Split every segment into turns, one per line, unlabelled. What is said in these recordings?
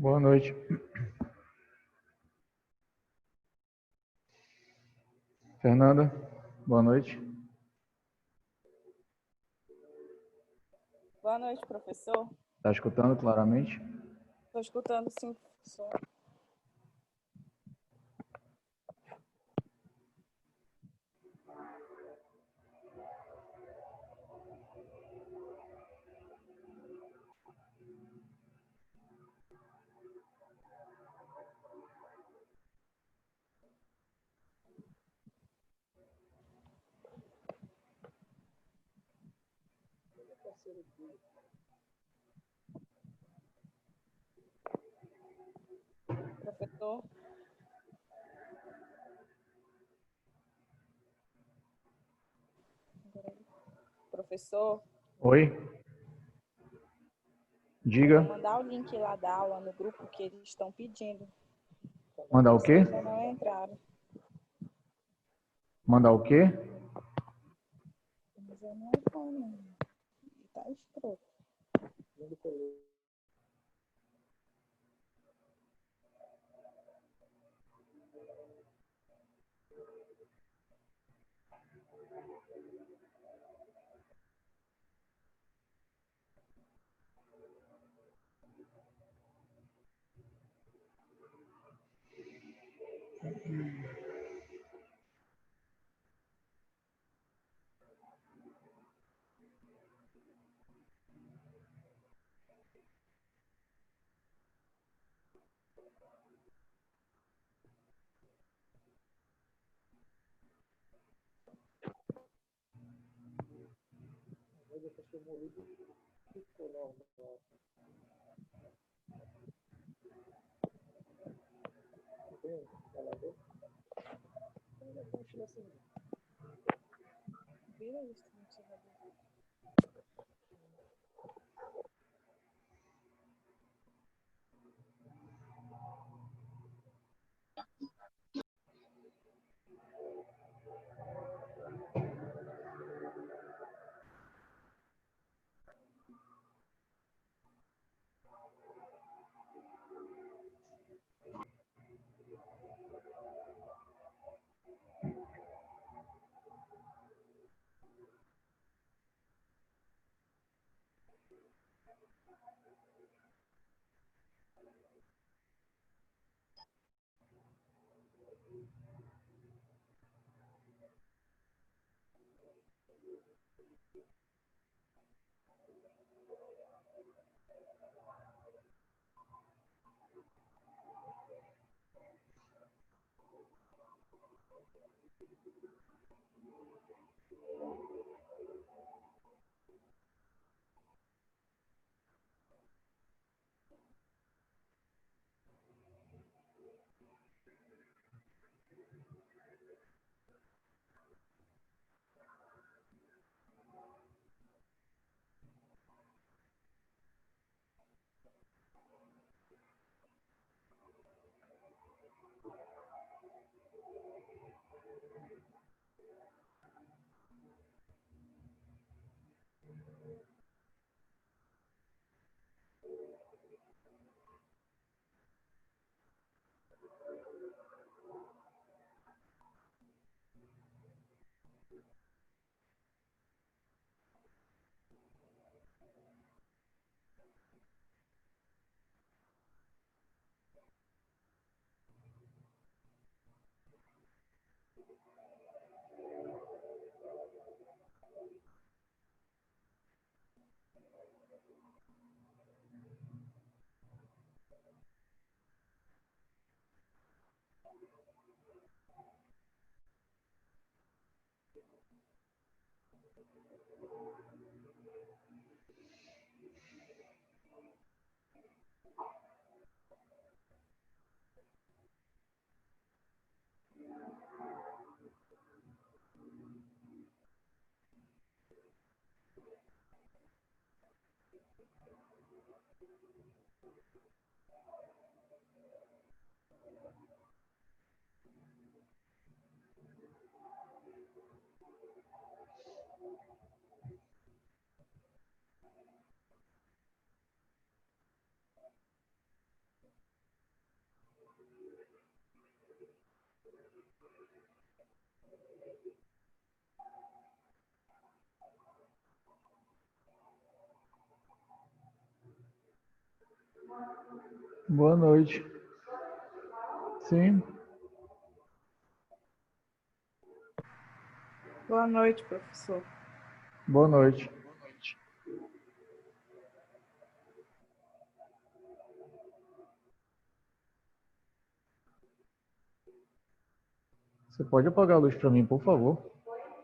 Boa noite. Fernanda, boa noite.
Boa noite, professor.
Está escutando claramente?
Estou escutando, sim, professor. Professor. Professor.
Oi? Diga.
Vou mandar o link lá da aula no grupo que eles estão pedindo.
Mandar o quê?
Ainda não entraram.
Mandar o quê?
Mas eu não vou, tá escroto. Vira isso,
Boa noite. Sim,
Boa noite, professor.
boa noite. Você pode apagar a luz para mim, por favor?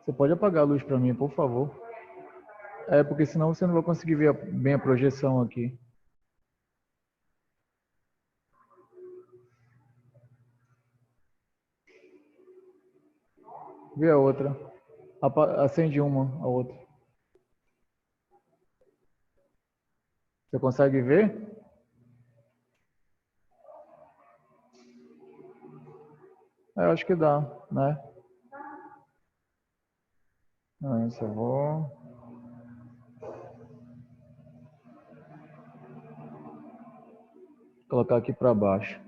Você pode apagar a luz para mim, por favor? É, porque senão você não vai conseguir ver bem a projeção aqui. Vê a outra. Acende uma, a outra. Você consegue ver? Eu acho que dá, né? Só vou colocar aqui para baixo.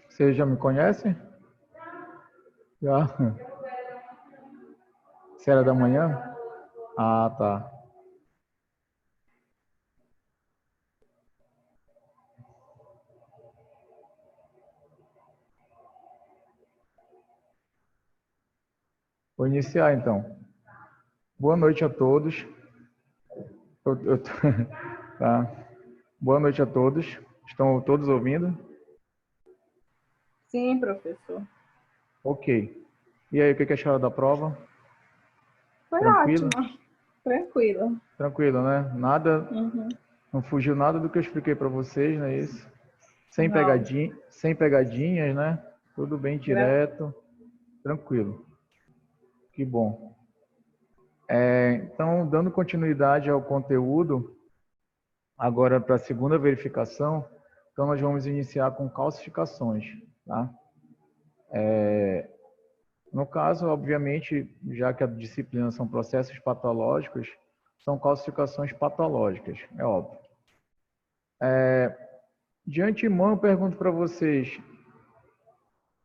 Você já me conhece? Já? Você era da manhã? Ah, tá. Vou iniciar então. Boa noite a todos. Eu tô- tá. Boa noite a todos. Estão todos ouvindo?
Sim, professor.
Ok. E aí, o que acharam da prova?
Foi
Tranquilo?
ótimo. Tranquilo.
Tranquilo, né? Nada,
Uhum.
não fugiu nada do que eu expliquei para vocês, não é isso?
Não.
Sem pegadinhas, né? Tudo bem
Gra-
direto, tranquilo. Que bom. Então, dando continuidade ao conteúdo, agora para a segunda verificação, então nós vamos iniciar com calcificações, tá? No caso, obviamente, já que a disciplina são processos patológicos, são calcificações patológicas, é óbvio. De antemão, eu pergunto para vocês,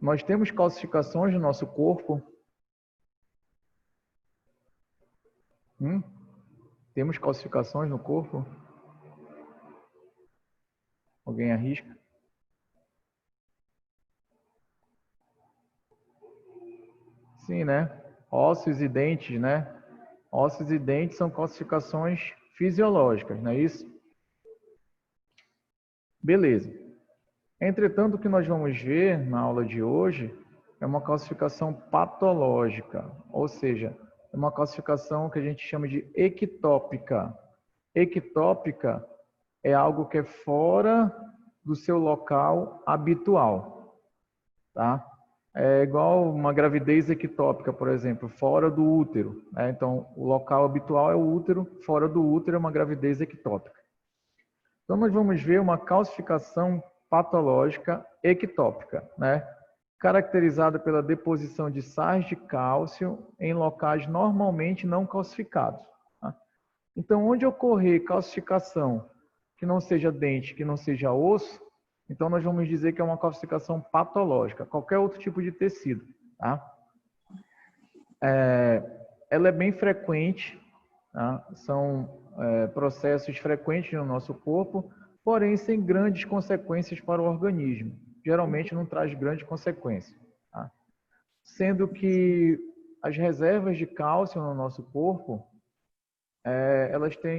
nós temos calcificações no nosso corpo? Hum? Temos calcificações no corpo? Alguém arrisca? Sim, né? Ossos e dentes, né? Ossos e dentes são calcificações fisiológicas, não é isso? Beleza. Entretanto, o que nós vamos ver na aula de hoje é uma calcificação patológica, ou seja, é uma calcificação que a gente chama de ectópica. Ectópica é algo que é fora do seu local habitual, tá? É igual uma gravidez ectópica, por exemplo, fora do útero, né? Então, o local habitual é o útero, fora do útero é uma gravidez ectópica. Então, nós vamos ver uma calcificação patológica ectópica, né? Caracterizada pela deposição de sais de cálcio em locais normalmente não calcificados. Tá? Então, onde ocorrer calcificação que não seja dente, que não seja osso, então nós vamos dizer que é uma calcificação patológica, qualquer outro tipo de tecido. Tá? Ela é bem frequente, tá? São processos frequentes no nosso corpo, porém sem grandes consequências para o organismo. Geralmente não traz grandes consequências. Tá? Sendo que as reservas de cálcio no nosso corpo,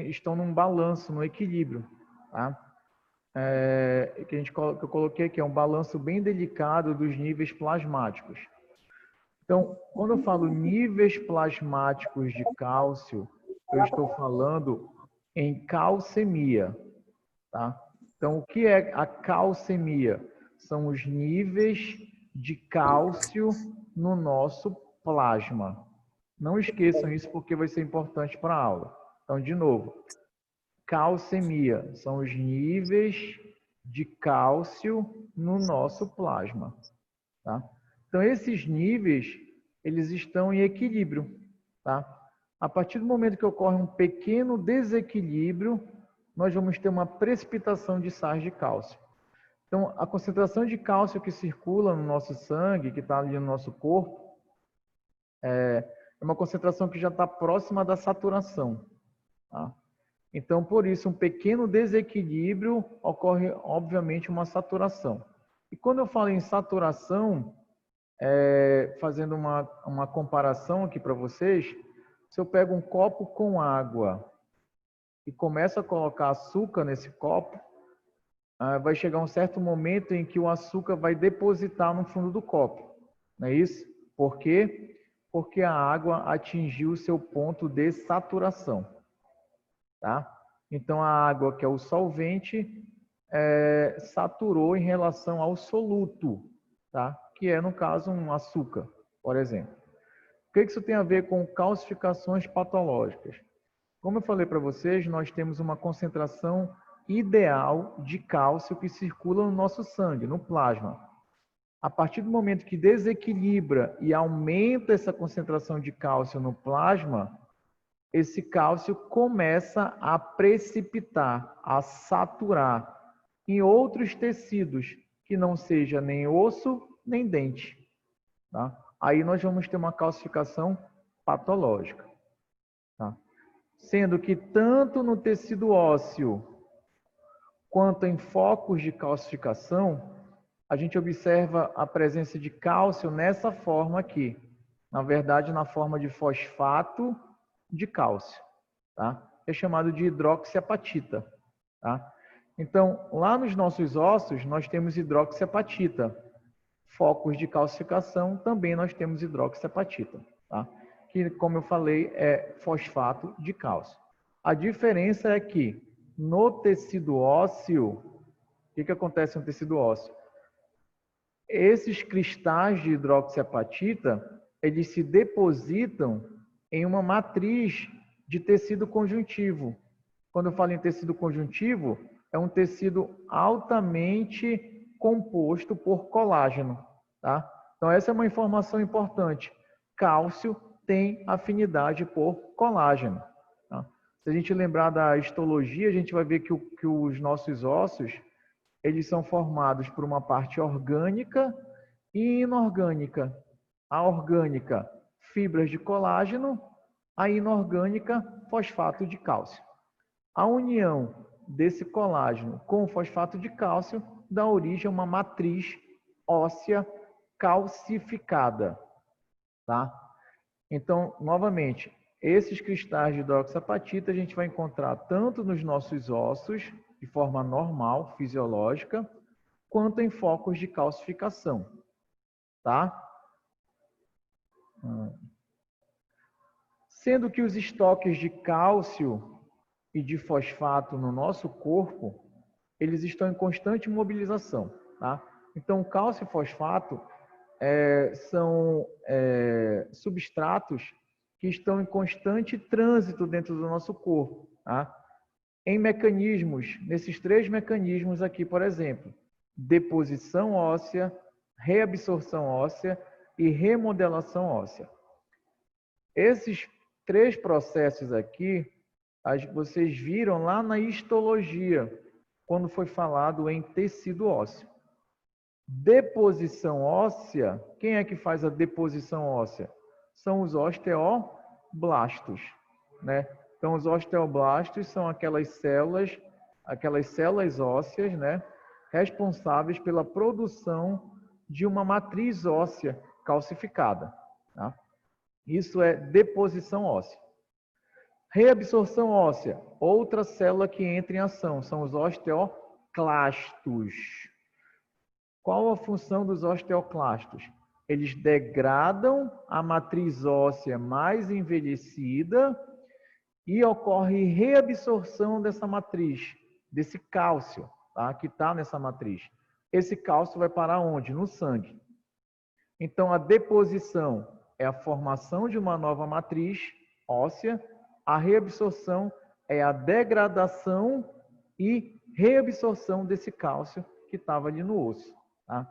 estão num balanço, num equilíbrio. Tá? Que eu coloquei aqui, é um balanço bem delicado dos níveis plasmáticos. Então, quando eu falo níveis plasmáticos de cálcio, eu estou falando em calcemia, tá? Então, o que é a calcemia? São os níveis de cálcio no nosso plasma. Não esqueçam isso porque vai ser importante para a aula. Então, de novo, calcemia são os níveis de cálcio no nosso plasma, tá? Então, esses níveis, eles estão em equilíbrio, tá? A partir do momento que ocorre um pequeno desequilíbrio, nós vamos ter uma precipitação de sais de cálcio. Então, a concentração de cálcio que circula no nosso sangue, que está ali no nosso corpo, é uma concentração que já está próxima da saturação, tá? Então, por isso, um pequeno desequilíbrio ocorre, obviamente, uma saturação. E quando eu falo em saturação, fazendo uma comparação aqui para vocês, se eu pego um copo com água e começo a colocar açúcar nesse copo, vai chegar um certo momento em que o açúcar vai depositar no fundo do copo. Não é isso? Por quê? Porque a água atingiu o seu ponto de saturação. Tá? Então, a água, que é o solvente, saturou em relação ao soluto, tá? Que é, no caso, um açúcar, por exemplo. O que isso tem a ver com calcificações patológicas? Como eu falei para vocês, nós temos uma concentração ideal de cálcio que circula no nosso sangue, no plasma. A partir do momento que desequilibra e aumenta essa concentração de cálcio no plasma, esse cálcio começa a precipitar, a saturar em outros tecidos, que não seja nem osso, nem dente. Tá? Aí nós vamos ter uma calcificação patológica. Tá? Sendo que tanto no tecido ósseo quanto em focos de calcificação, a gente observa a presença de cálcio nessa forma aqui. Na verdade, na forma de fosfato de cálcio, tá? É chamado de hidroxiapatita, tá? Então, lá nos nossos ossos, nós temos hidroxiapatita. Focos de calcificação, também nós temos hidroxiapatita, tá? Que, como eu falei, é fosfato de cálcio. A diferença é que no tecido ósseo, o que acontece no tecido ósseo? Esses cristais de hidroxiapatita, eles se depositam em uma matriz de tecido conjuntivo. Quando eu falo em tecido conjuntivo, é um tecido altamente composto por colágeno, tá? Então, essa é uma informação importante. Cálcio tem afinidade por colágeno. Tá? Se a gente lembrar da histologia, a gente vai ver que os nossos ossos, eles são formados por uma parte orgânica e inorgânica. A orgânica, fibras de colágeno, a inorgânica, fosfato de cálcio. A união desse colágeno com o fosfato de cálcio dá origem a uma matriz óssea calcificada, tá? Então, novamente, esses cristais de hidroxiapatita a gente vai encontrar tanto nos nossos ossos, de forma normal, fisiológica, quanto em focos de calcificação, tá? Sendo que os estoques de cálcio e de fosfato no nosso corpo, eles estão em constante mobilização, tá? Então, cálcio e fosfato são substratos que estão em constante trânsito dentro do nosso corpo, tá? Em mecanismos, nesses três mecanismos aqui, por exemplo, deposição óssea, reabsorção óssea e remodelação óssea. Esses três processos aqui, vocês viram lá na histologia, quando foi falado em tecido ósseo. Deposição óssea, quem é que faz a deposição óssea? São os osteoblastos, né? Então, os osteoblastos são aquelas células ósseas, né, responsáveis pela produção de uma matriz óssea calcificada, tá? Isso é deposição óssea. Reabsorção óssea, outra célula que entra em ação, são os osteoclastos. Qual a função dos osteoclastos? Eles degradam a matriz óssea mais envelhecida e ocorre reabsorção dessa matriz, desse cálcio, tá? Que está nessa matriz. Esse cálcio vai parar onde? No sangue. Então, a deposição é a formação de uma nova matriz óssea, a reabsorção é a degradação e reabsorção desse cálcio que estava ali no osso. Tá?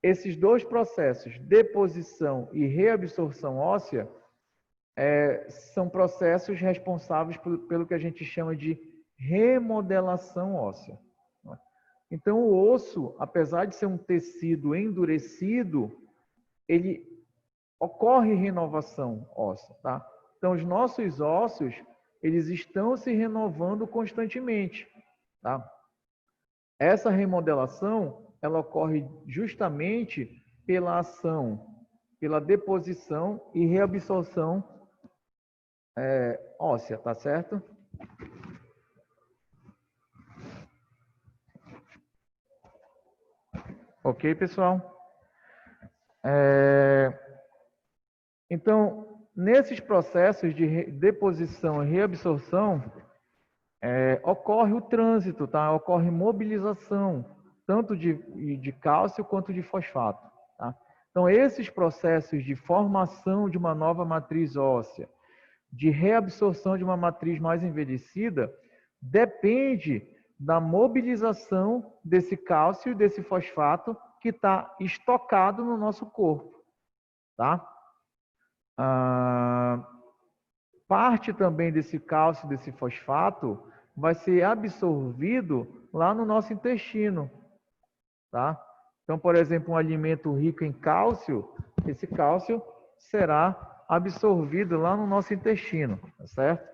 Esses dois processos, deposição e reabsorção óssea, são processos responsáveis pelo que a gente chama de remodelação óssea. Então, o osso, apesar de ser um tecido endurecido, ele ocorre renovação óssea, tá? Então, os nossos ossos, eles estão se renovando constantemente, tá? Essa remodelação, ela ocorre justamente pela ação, pela deposição e reabsorção óssea, tá certo? Ok, pessoal? Então, nesses processos de deposição e reabsorção, ocorre o trânsito, tá? Ocorre mobilização, tanto de cálcio quanto de fosfato. Tá? Então, esses processos de formação de uma nova matriz óssea, de reabsorção de uma matriz mais envelhecida, depende da mobilização desse cálcio e desse fosfato que está estocado no nosso corpo. Tá? Parte também desse cálcio, desse fosfato, vai ser absorvido lá no nosso intestino. Tá? Então, por exemplo, um alimento rico em cálcio, esse cálcio será absorvido lá no nosso intestino, tá certo?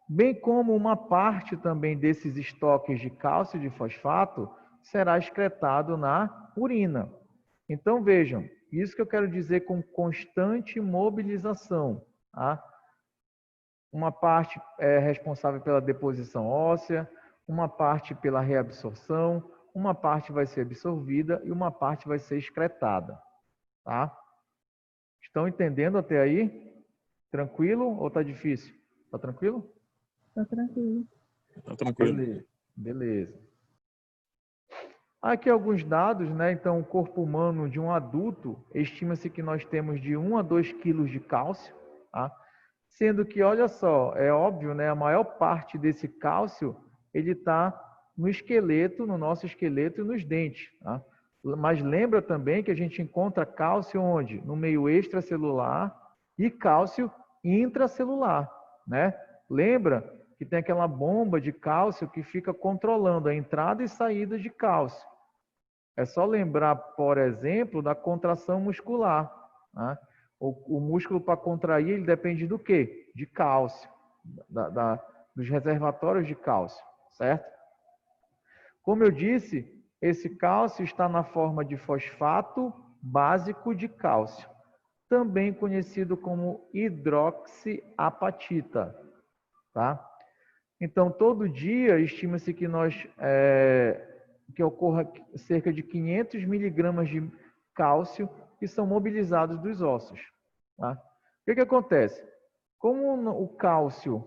Bem como uma parte também desses estoques de cálcio e de fosfato será excretado na urina. Então, vejam, isso que eu quero dizer com constante mobilização. Tá? Uma parte é responsável pela deposição óssea, uma parte pela reabsorção, uma parte vai ser absorvida e uma parte vai ser excretada. Tá? Estão entendendo até aí? Tranquilo ou está difícil? Está tranquilo?
Tá tranquilo.
Tá tranquilo.
Beleza. Aqui alguns dados, né? Então, o corpo humano de um adulto, estima-se que nós temos de 1 a 2 quilos de cálcio, tá? Sendo que, olha só, é óbvio, né? A maior parte desse cálcio, ele está no esqueleto, no nosso esqueleto e nos dentes, tá? Mas lembra também que a gente encontra cálcio onde? No meio extracelular e cálcio intracelular, né? Lembra que tem aquela bomba de cálcio que fica controlando a entrada e saída de cálcio. É só lembrar, por exemplo, da contração muscular. Né? O músculo, para contrair, ele depende do quê? De cálcio, dos reservatórios de cálcio, certo? Como eu disse, esse cálcio está na forma de fosfato básico de cálcio, também conhecido como hidroxiapatita. Tá? Então, todo dia, estima-se que que ocorra cerca de 500 miligramas de cálcio que são mobilizados dos ossos. Tá? O que acontece? Como o cálcio,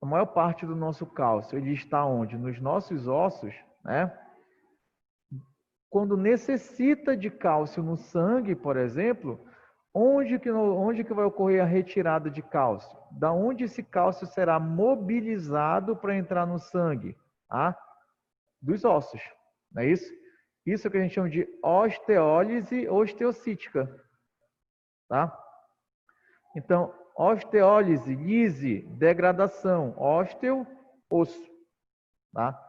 a maior parte do nosso cálcio, ele está onde? Nos nossos ossos, né? Quando necessita de cálcio no sangue, por exemplo, onde que vai ocorrer a retirada de cálcio? Da onde esse cálcio será mobilizado para entrar no sangue? Tá? Dos ossos, não é isso? Isso é o que a gente chama de osteólise osteocítica. Tá? Então, osteólise, lise, degradação, ósteo, osso. Tá?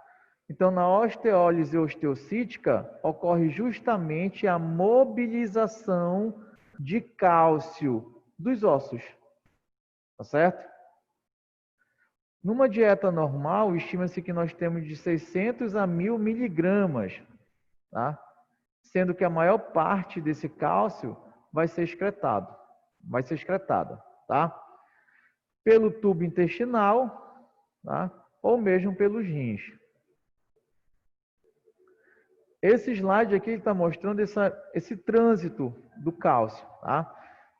Então, na osteólise osteocítica, ocorre justamente a mobilização de cálcio dos ossos. Tá certo? Numa dieta normal, estima-se que nós temos de 600 a 1000 miligramas, tá? Sendo que a maior parte desse cálcio vai ser excretada, tá? Pelo tubo intestinal, tá? Ou mesmo pelos rins. Esse slide aqui está mostrando esse trânsito do cálcio, tá?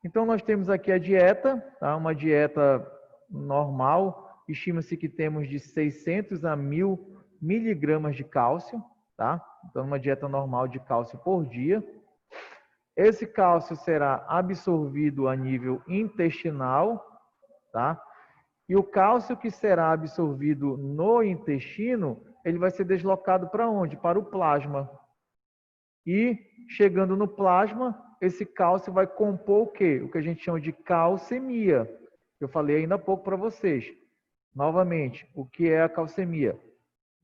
Então, nós temos aqui a dieta, tá? Uma dieta normal, estima-se que temos de 600 a 1000 miligramas de cálcio, tá? Então, uma dieta normal de cálcio por dia. Esse cálcio será absorvido a nível intestinal, tá? E o cálcio que será absorvido no intestino, ele vai ser deslocado para onde? Para o plasma. E, chegando no plasma, esse cálcio vai compor o quê? O que a gente chama de calcemia. Eu falei ainda há pouco para vocês. Novamente, o que é a calcemia?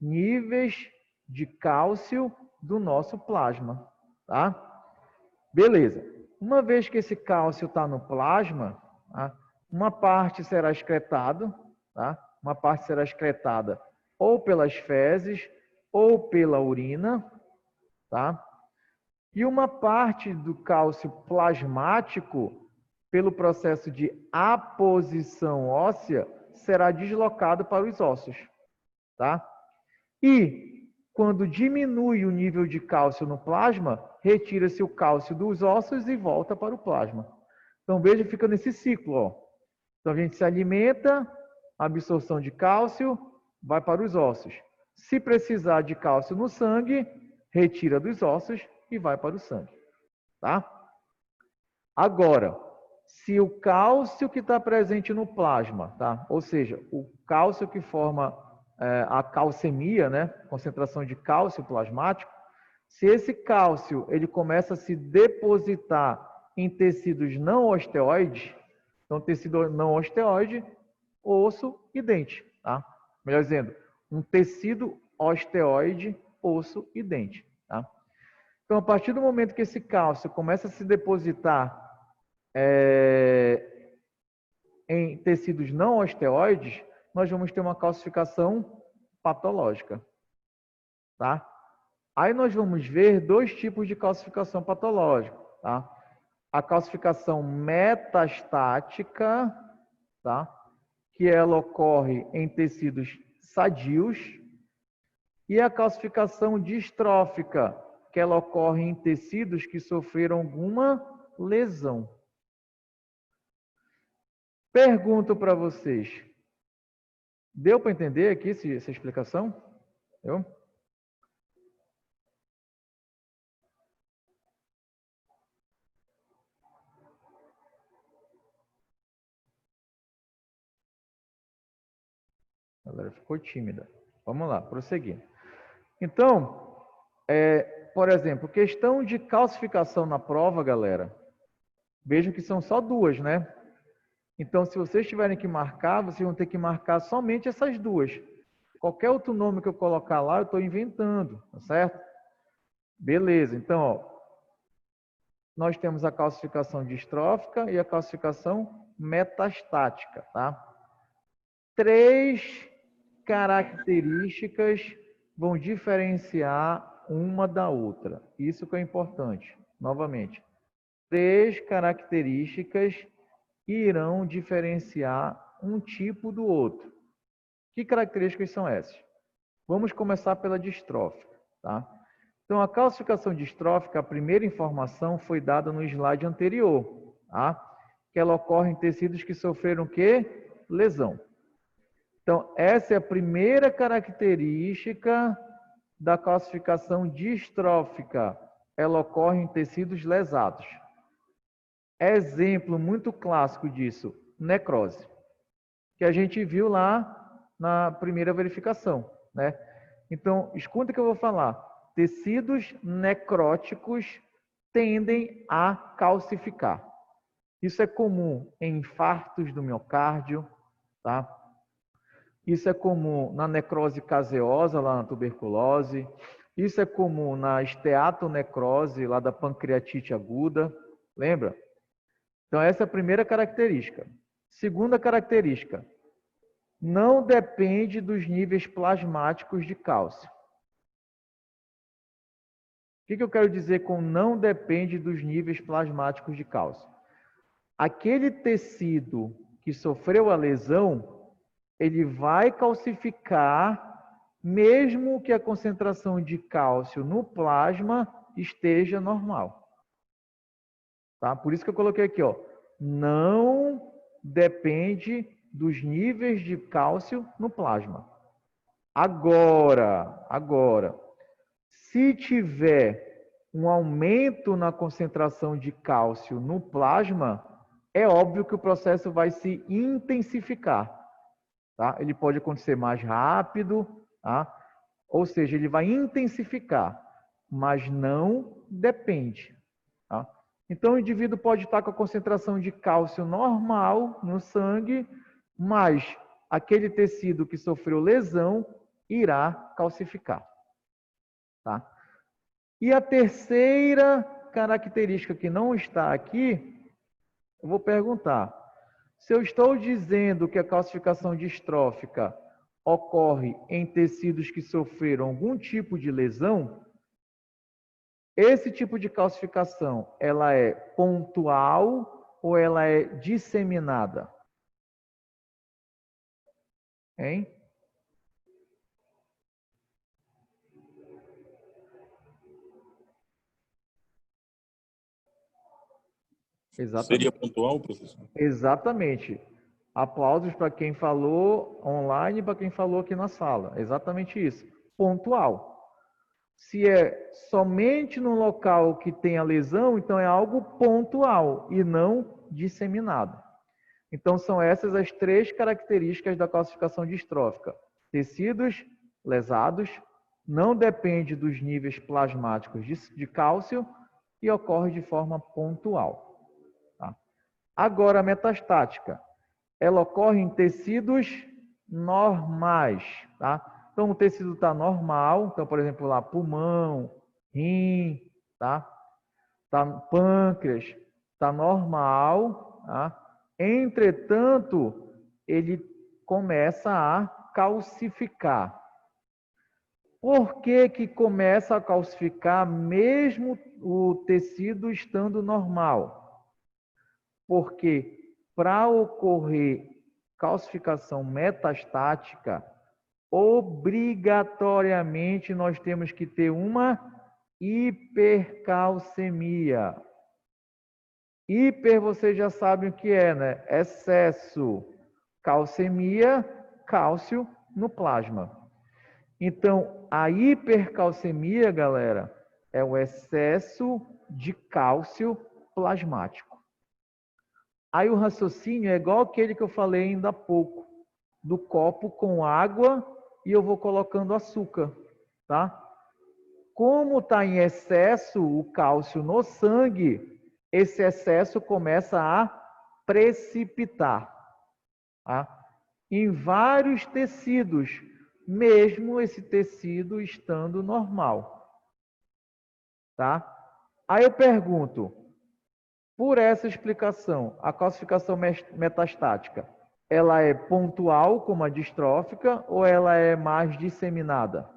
Níveis de cálcio do nosso plasma, tá? Beleza. Uma vez que esse cálcio está no plasma, tá? Uma parte será excretada, tá? Uma parte será excretada ou pelas fezes ou pela urina, tá? E uma parte do cálcio plasmático, pelo processo de aposição óssea, será deslocado para os ossos, tá? E quando diminui o nível de cálcio no plasma, retira-se o cálcio dos ossos e volta para o plasma. Então, veja, fica nesse ciclo, ó. Então, a gente se alimenta, a absorção de cálcio vai para os ossos. Se precisar de cálcio no sangue, retira dos ossos e vai para o sangue, tá? Agora, se o cálcio que está presente no plasma, tá? Ou seja, o cálcio que forma a calcemia, né? Concentração de cálcio plasmático, se esse cálcio ele começa a se depositar em tecidos não osteoides, então tecido não osteoide, osso e dente, tá? Melhor dizendo, um tecido osteoide, osso e dente, tá? Então, a partir do momento que esse cálcio começa a se depositar em tecidos não osteoides, nós vamos ter uma calcificação patológica, tá? Aí nós vamos ver dois tipos de calcificação patológica, tá? A calcificação metastática, tá? Que ela ocorre em tecidos sadios, e a calcificação distrófica, que ela ocorre em tecidos que sofreram alguma lesão. Pergunto para vocês, deu para entender aqui essa explicação? Deu? A galera ficou tímida. Vamos lá, prosseguir. Então, por exemplo, questão de calcificação na prova, galera. Vejam que são só duas, né? Então, se vocês tiverem que marcar, vocês vão ter que marcar somente essas duas. Qualquer outro nome que eu colocar lá, eu estou inventando, tá certo? Beleza, então, ó, nós temos a calcificação distrófica e a calcificação metastática, tá? Três características vão diferenciar uma da outra. Isso que é importante. Novamente, três características que irão diferenciar um tipo do outro. Que características são essas? Vamos começar pela distrófica, tá? Então, a calcificação distrófica, a primeira informação foi dada no slide anterior, tá? Que ela ocorre em tecidos que sofreram o quê? Lesão. Então, essa é a primeira característica da calcificação distrófica. Ela ocorre em tecidos lesados. Exemplo muito clássico disso, necrose, que a gente viu lá na primeira verificação, né? Então, escuta o que eu vou falar. Tecidos necróticos tendem a calcificar. Isso é comum em infartos do miocárdio, tá? Isso é comum na necrose caseosa, lá na tuberculose. Isso é comum na esteatonecrose, lá da pancreatite aguda. Lembra? Então, essa é a primeira característica. Segunda característica, não depende dos níveis plasmáticos de cálcio. O que eu quero dizer com não depende dos níveis plasmáticos de cálcio? Aquele tecido que sofreu a lesão, ele vai calcificar mesmo que a concentração de cálcio no plasma esteja normal. Tá? Por isso que eu coloquei aqui, ó, não depende dos níveis de cálcio no plasma. Agora, se tiver um aumento na concentração de cálcio no plasma, é óbvio que o processo vai se intensificar. tá? Ele pode acontecer mais rápido, tá? Ou seja, ele vai intensificar, mas não depende, tá? Então, o indivíduo pode estar com a concentração de cálcio normal no sangue, mas aquele tecido que sofreu lesão irá calcificar, tá? E a terceira característica que não está aqui, eu vou perguntar. Se eu estou dizendo que a calcificação distrófica ocorre em tecidos que sofreram algum tipo de lesão, esse tipo de calcificação, ela é pontual ou ela é disseminada? Hein?
Seria
Exatamente.
pontual, professor?
Exatamente. Aplausos para quem falou online e para quem falou aqui na sala. Exatamente isso. Pontual. Se é somente no local que tem a lesão, então é algo pontual e não disseminado. Então são essas as três características da calcificação distrófica. Tecidos lesados, não depende dos níveis plasmáticos de cálcio e ocorre de forma pontual. Tá? Agora, a metastática. Ela ocorre em tecidos normais, tá? Então, o tecido está normal, então, por exemplo, lá, pulmão, rim, tá? Tá pâncreas, está normal, tá? Entretanto, ele começa a calcificar. Por que que começa a calcificar mesmo o tecido estando normal? Porque para ocorrer calcificação metastática, obrigatoriamente nós temos que ter uma hipercalcemia. Hiper, vocês já sabem o que é, né? Excesso. Calcemia, cálcio no plasma. Então, a hipercalcemia, galera, é o excesso de cálcio plasmático. Aí o raciocínio é igual aquele que eu falei ainda há pouco, do copo com água e eu vou colocando açúcar, tá? Como está em excesso o cálcio no sangue, esse excesso começa a precipitar, tá? Em vários tecidos, mesmo esse tecido estando normal, tá? Aí eu pergunto, por essa explicação, a calcificação metastática, ela é pontual, como a distrófica, ou ela é mais disseminada?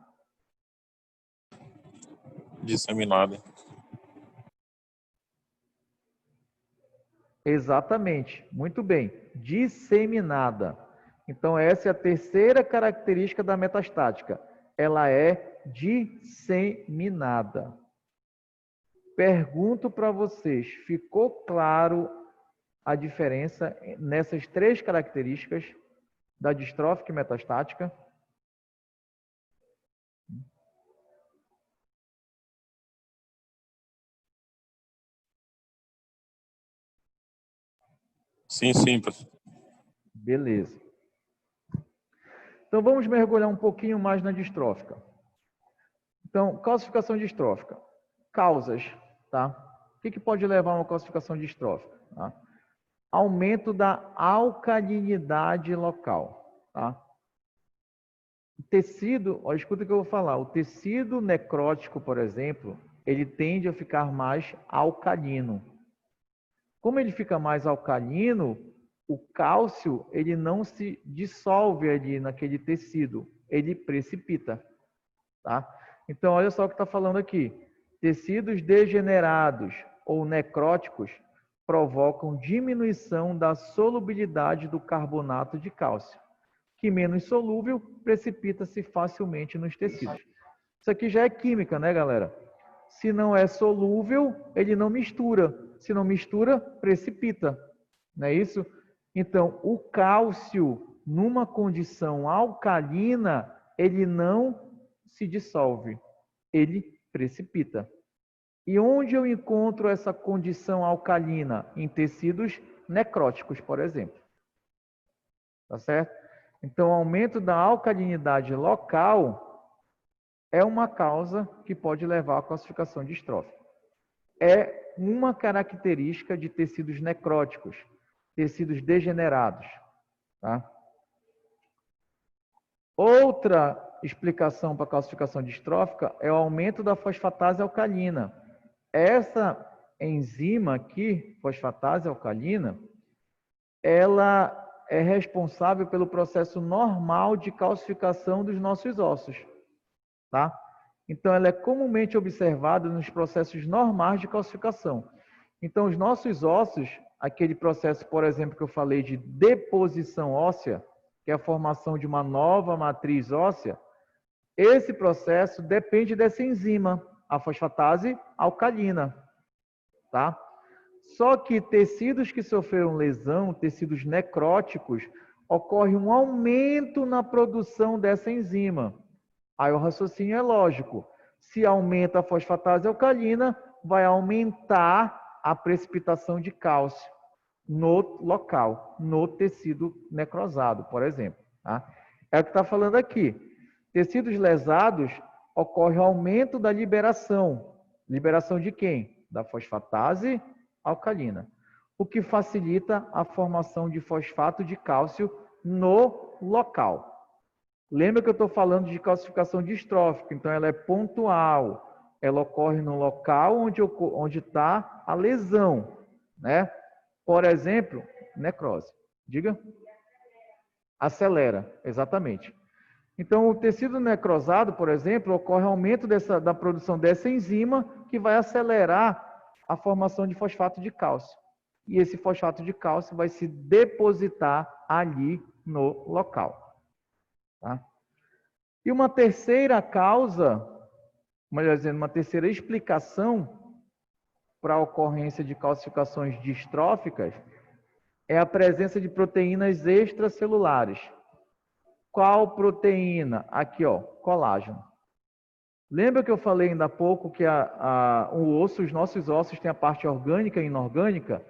Disseminada.
Exatamente, muito bem, disseminada. Então, essa é a terceira característica da metastática. Ela é disseminada. Pergunto para vocês, ficou claro a diferença nessas três características da distrófica e metastática?
Sim, sim, professor.
Beleza. Então, vamos mergulhar um pouquinho mais na distrófica. Então, calcificação distrófica. Causas, tá? O que pode levar a uma calcificação distrófica? Tá? Aumento da alcalinidade local, tá? O tecido, ó, escuta o que eu vou falar, o tecido necrótico, por exemplo, ele tende a ficar mais alcalino. Como ele fica mais alcalino, o cálcio ele não se dissolve ali naquele tecido, ele precipita, tá? Então, olha só o que está falando aqui. Tecidos degenerados ou necróticos provocam diminuição da solubilidade do carbonato de cálcio, que menos solúvel precipita-se facilmente nos tecidos. Isso aqui já é química, né, galera? Se não é solúvel, ele não mistura. Se não mistura, precipita. Não é isso? Então, o cálcio, numa condição alcalina, ele não se dissolve, ele precipita. E onde eu encontro essa condição alcalina? Em tecidos necróticos, por exemplo. Tá certo? Então, o aumento da alcalinidade local é uma causa que pode levar à calcificação distrófica. É uma característica de tecidos necróticos, tecidos degenerados. Tá? Outra explicação para a calcificação distrófica é o aumento da fosfatase alcalina. Essa enzima aqui, fosfatase alcalina, ela é responsável pelo processo normal de calcificação dos nossos ossos, tá? Então, ela é comumente observada nos processos normais de calcificação. Então, os nossos ossos, aquele processo, por exemplo, que eu falei de deposição óssea, que é a formação de uma nova matriz óssea, esse processo depende dessa enzima, a fosfatase alcalina, tá? Só que tecidos que sofreram lesão, tecidos necróticos, ocorre um aumento na produção dessa enzima. Aí o raciocínio é lógico. Se aumenta a fosfatase alcalina, vai aumentar a precipitação de cálcio no local, no tecido necrosado, por exemplo. Tá? É o que está falando aqui. Tecidos lesados, ocorre aumento da liberação. Liberação de quem? Da fosfatase alcalina, o que facilita a formação de fosfato de cálcio no local. Lembra que eu estou falando de calcificação distrófica, então ela é pontual, ela ocorre no local onde está a lesão, né? Por exemplo, necrose. Diga? Acelera, exatamente. Então, o tecido necrosado, por exemplo, ocorre aumento da produção dessa enzima que vai acelerar a formação de fosfato de cálcio. E esse fosfato de cálcio vai se depositar ali no local. Tá? E uma terceira causa, melhor dizendo, uma terceira explicação para a ocorrência de calcificações distróficas é a presença de proteínas extracelulares. Qual proteína? Aqui, ó, colágeno. Lembra que eu falei ainda há pouco que o osso, os nossos ossos têm a parte orgânica e inorgânica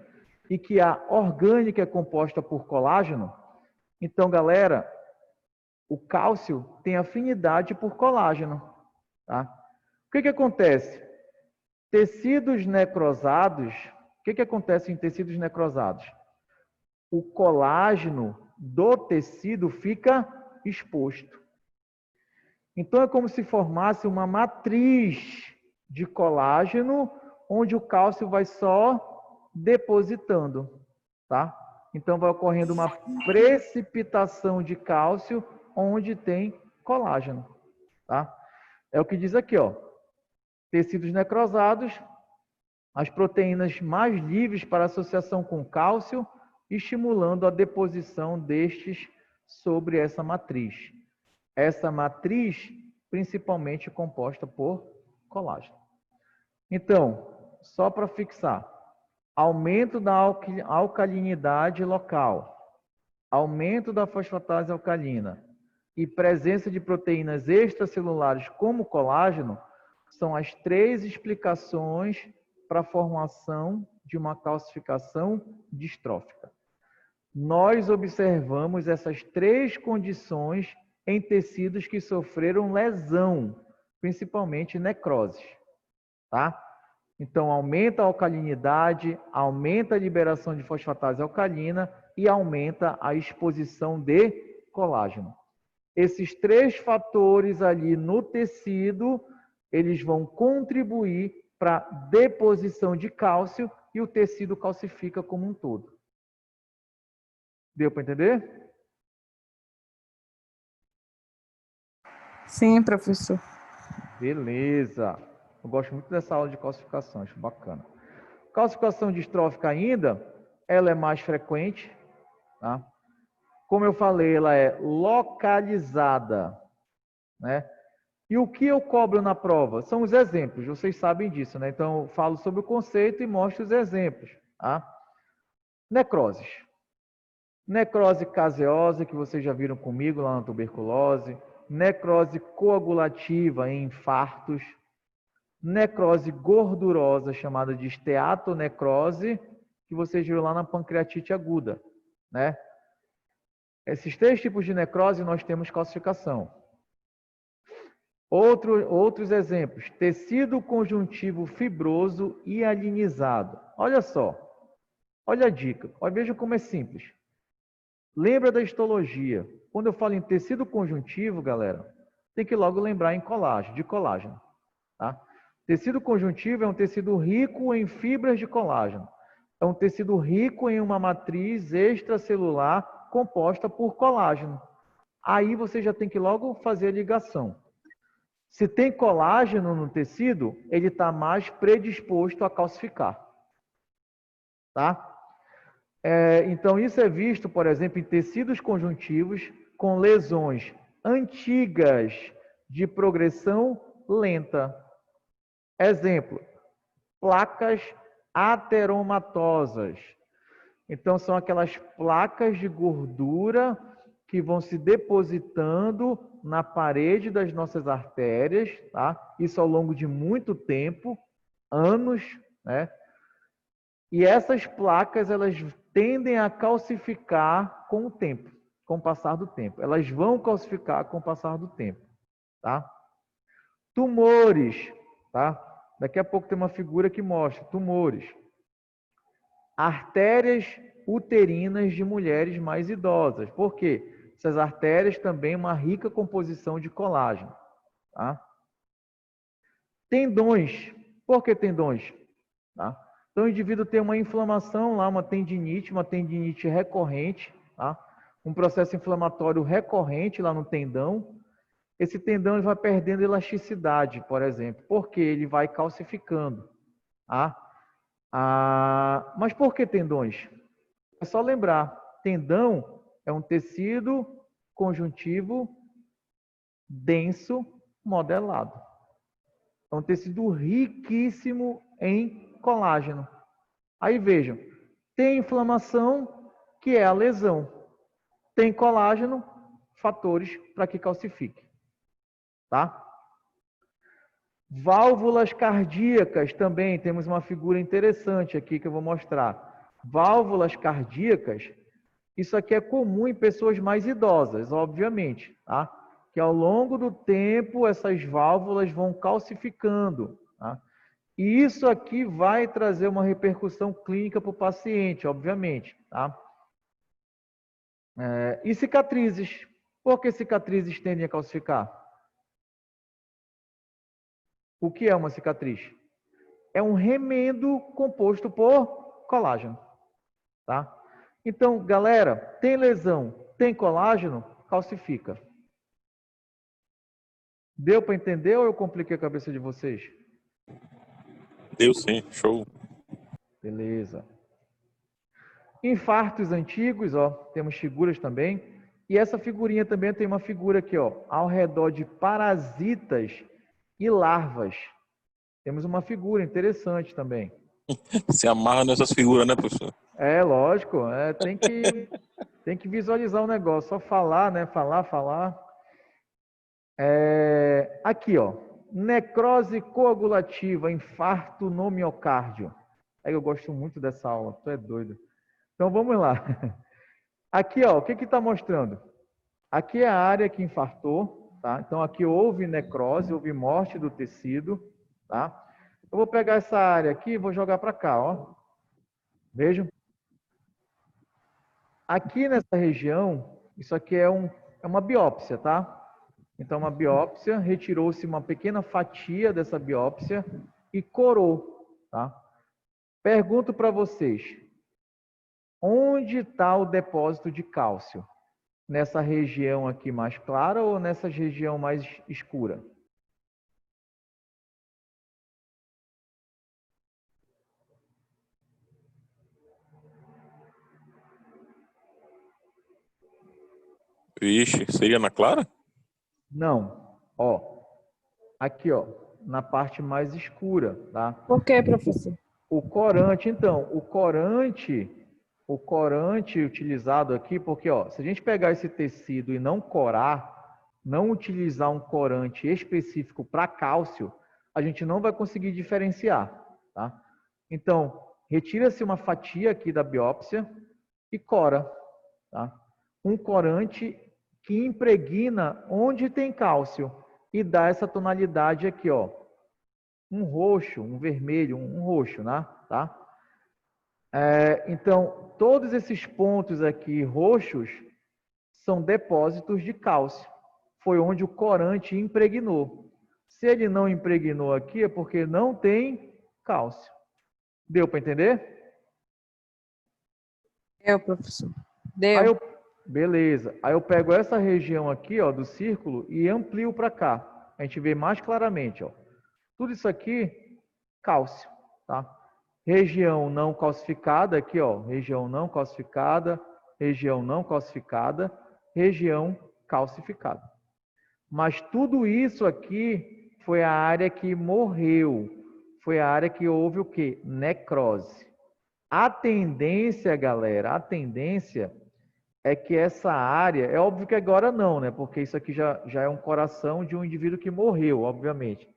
e que a orgânica é composta por colágeno? Então, galera, o cálcio tem afinidade por colágeno. Tá? O que acontece? Tecidos necrosados, o que acontece em tecidos necrosados? O colágeno do tecido fica exposto. Então, é como se formasse uma matriz de colágeno, onde o cálcio vai só depositando, tá? Então, vai ocorrendo uma precipitação de cálcio onde tem colágeno, tá? É o que diz aqui, ó. Tecidos necrosados, as proteínas mais livres para associação com cálcio, estimulando a deposição destes sobre essa matriz. Essa matriz, principalmente composta por colágeno. Então, só para fixar, aumento da alcalinidade local, aumento da fosfatase alcalina e presença de proteínas extracelulares como colágeno são as três explicações para a formação de uma calcificação distrófica. Nós observamos essas três condições em tecidos que sofreram lesão, principalmente necroses, tá? Então, aumenta a alcalinidade, aumenta a liberação de fosfatase alcalina e aumenta a exposição de colágeno. Esses três fatores ali no tecido, eles vão contribuir para a deposição de cálcio e o tecido calcifica como um todo. Deu para entender?
Sim, professor.
Beleza. Eu gosto muito dessa aula de calcificação, acho bacana. Calcificação distrófica ainda, ela é mais frequente, tá? Como eu falei, ela é localizada, né? E o que eu cobro na prova? São os exemplos, vocês sabem disso, né? Então, eu falo sobre o conceito e mostro os exemplos, tá? Necroses. Necrose caseosa, que vocês já viram comigo lá na tuberculose. Necrose coagulativa em infartos. Necrose gordurosa, chamada de esteatonecrose, que vocês viram lá na pancreatite aguda, né? Esses 3 tipos de necrose nós temos calcificação. Outros exemplos, tecido conjuntivo fibroso e alinizado. Olha só, olha a dica, veja como é simples. Lembra da histologia. Quando eu falo em tecido conjuntivo, galera, tem que logo lembrar em colágeno, de colágeno. Tá? Tecido conjuntivo é um tecido rico em fibras de colágeno. É um tecido rico em uma matriz extracelular composta por colágeno. Aí você já tem que logo fazer a ligação. Se tem colágeno no tecido, ele está mais predisposto a calcificar. Tá? Então, isso é visto, por exemplo, em tecidos conjuntivos com lesões antigas de progressão lenta. Exemplo, placas ateromatosas. Então, são aquelas placas de gordura que vão se depositando na parede das nossas artérias, tá? Isso ao longo de muito tempo, anos, né? E essas placas, elas tendem a calcificar com o tempo, com o passar do tempo. Elas vão calcificar com o passar do tempo, tá? Tumores, tá? Daqui a pouco tem uma figura que mostra tumores. Artérias uterinas de mulheres mais idosas. Por quê? Essas artérias também uma rica composição de colágeno. Tá? Tendões. Por que tendões? Tá? Então, o indivíduo tem uma inflamação lá, uma tendinite recorrente, tá? Um processo inflamatório recorrente lá no tendão. Esse tendão ele vai perdendo elasticidade, por exemplo, porque ele vai calcificando. Tá? Mas por que tendões? É só lembrar, tendão é um tecido conjuntivo denso modelado. É um tecido riquíssimo em colágeno. Aí vejam, tem inflamação, que é a lesão. Tem colágeno, fatores para que calcifique. Tá? Válvulas cardíacas também, temos uma figura interessante aqui que eu vou mostrar. Válvulas cardíacas, isso aqui é comum em pessoas mais idosas, obviamente, tá? Que ao longo do tempo essas válvulas vão calcificando, tá? E isso aqui vai trazer uma repercussão clínica para o paciente, obviamente, tá? E cicatrizes. Por que cicatrizes tendem a calcificar? O que é uma cicatriz? É um remendo composto por colágeno, tá? Então, galera, tem lesão, tem colágeno, calcifica. Deu para entender ou eu compliquei a cabeça de vocês?
Deu sim, show.
Beleza. Infartos antigos, ó, temos figuras também. E essa figurinha também tem uma figura aqui, ó, ao redor de parasitas e larvas. Temos uma figura interessante também.
Se amarra nessas figuras, né, professor?
Lógico, tem que visualizar o negócio, só falar, né? Falar. Aqui, ó, necrose coagulativa, infarto no miocárdio. Aí eu gosto muito dessa aula, tu é doido. Então vamos lá. Aqui, ó, o que está mostrando? Aqui é a área que infartou, tá? Então aqui houve necrose, houve morte do tecido, tá? Eu vou pegar essa área aqui e vou jogar para cá, ó. Vejam. Aqui nessa região, isso aqui é uma biópsia, tá? Então, uma biópsia, retirou-se uma pequena fatia dessa biópsia e corou, tá? Pergunto para vocês, onde está o depósito de cálcio? Nessa região aqui mais clara ou nessa região mais escura?
Vixe, seria na clara?
Não. Ó, aqui, ó, na parte mais escura, tá?
Por que, professor?
O corante, então, o corante utilizado aqui, porque, ó, se a gente pegar esse tecido e não corar, não utilizar um corante específico para cálcio, a gente não vai conseguir diferenciar, tá? Então, retira-se uma fatia aqui da biópsia e cora, tá? um corante que impregna onde tem cálcio e dá essa tonalidade aqui, ó. Um roxo, um vermelho, um roxo, né? Tá? Então, todos esses pontos aqui roxos são depósitos de cálcio. Foi onde o corante impregnou. Se ele não impregnou aqui, é porque não tem cálcio. Deu para entender?
Deu, professor. Deu.
Beleza. Aí eu pego essa região aqui, ó, do círculo e amplio para cá. A gente vê mais claramente, ó. Tudo isso aqui, cálcio, tá? Região não calcificada, aqui, ó, região não calcificada, região não calcificada, região calcificada. Mas tudo isso aqui foi a área que morreu, foi a área que houve o quê? Necrose. A tendência, galera, a tendência é que essa área, é óbvio que agora não, né? Porque isso aqui já é um coração de um indivíduo que morreu, obviamente.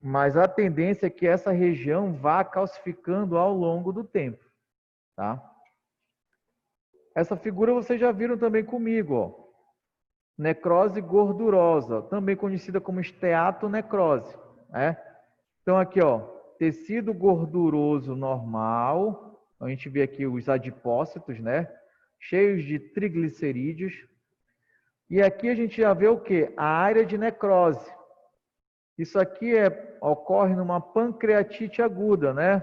Mas a tendência é que essa região vá calcificando ao longo do tempo, tá? Essa figura vocês já viram também comigo, ó. Necrose gordurosa, também conhecida como esteatonecrose, né? Então aqui, ó, tecido gorduroso normal, a gente vê aqui os adipócitos, né? Cheios de triglicerídeos. E aqui a gente já vê o quê? A área de necrose. Isso aqui ocorre numa pancreatite aguda, né?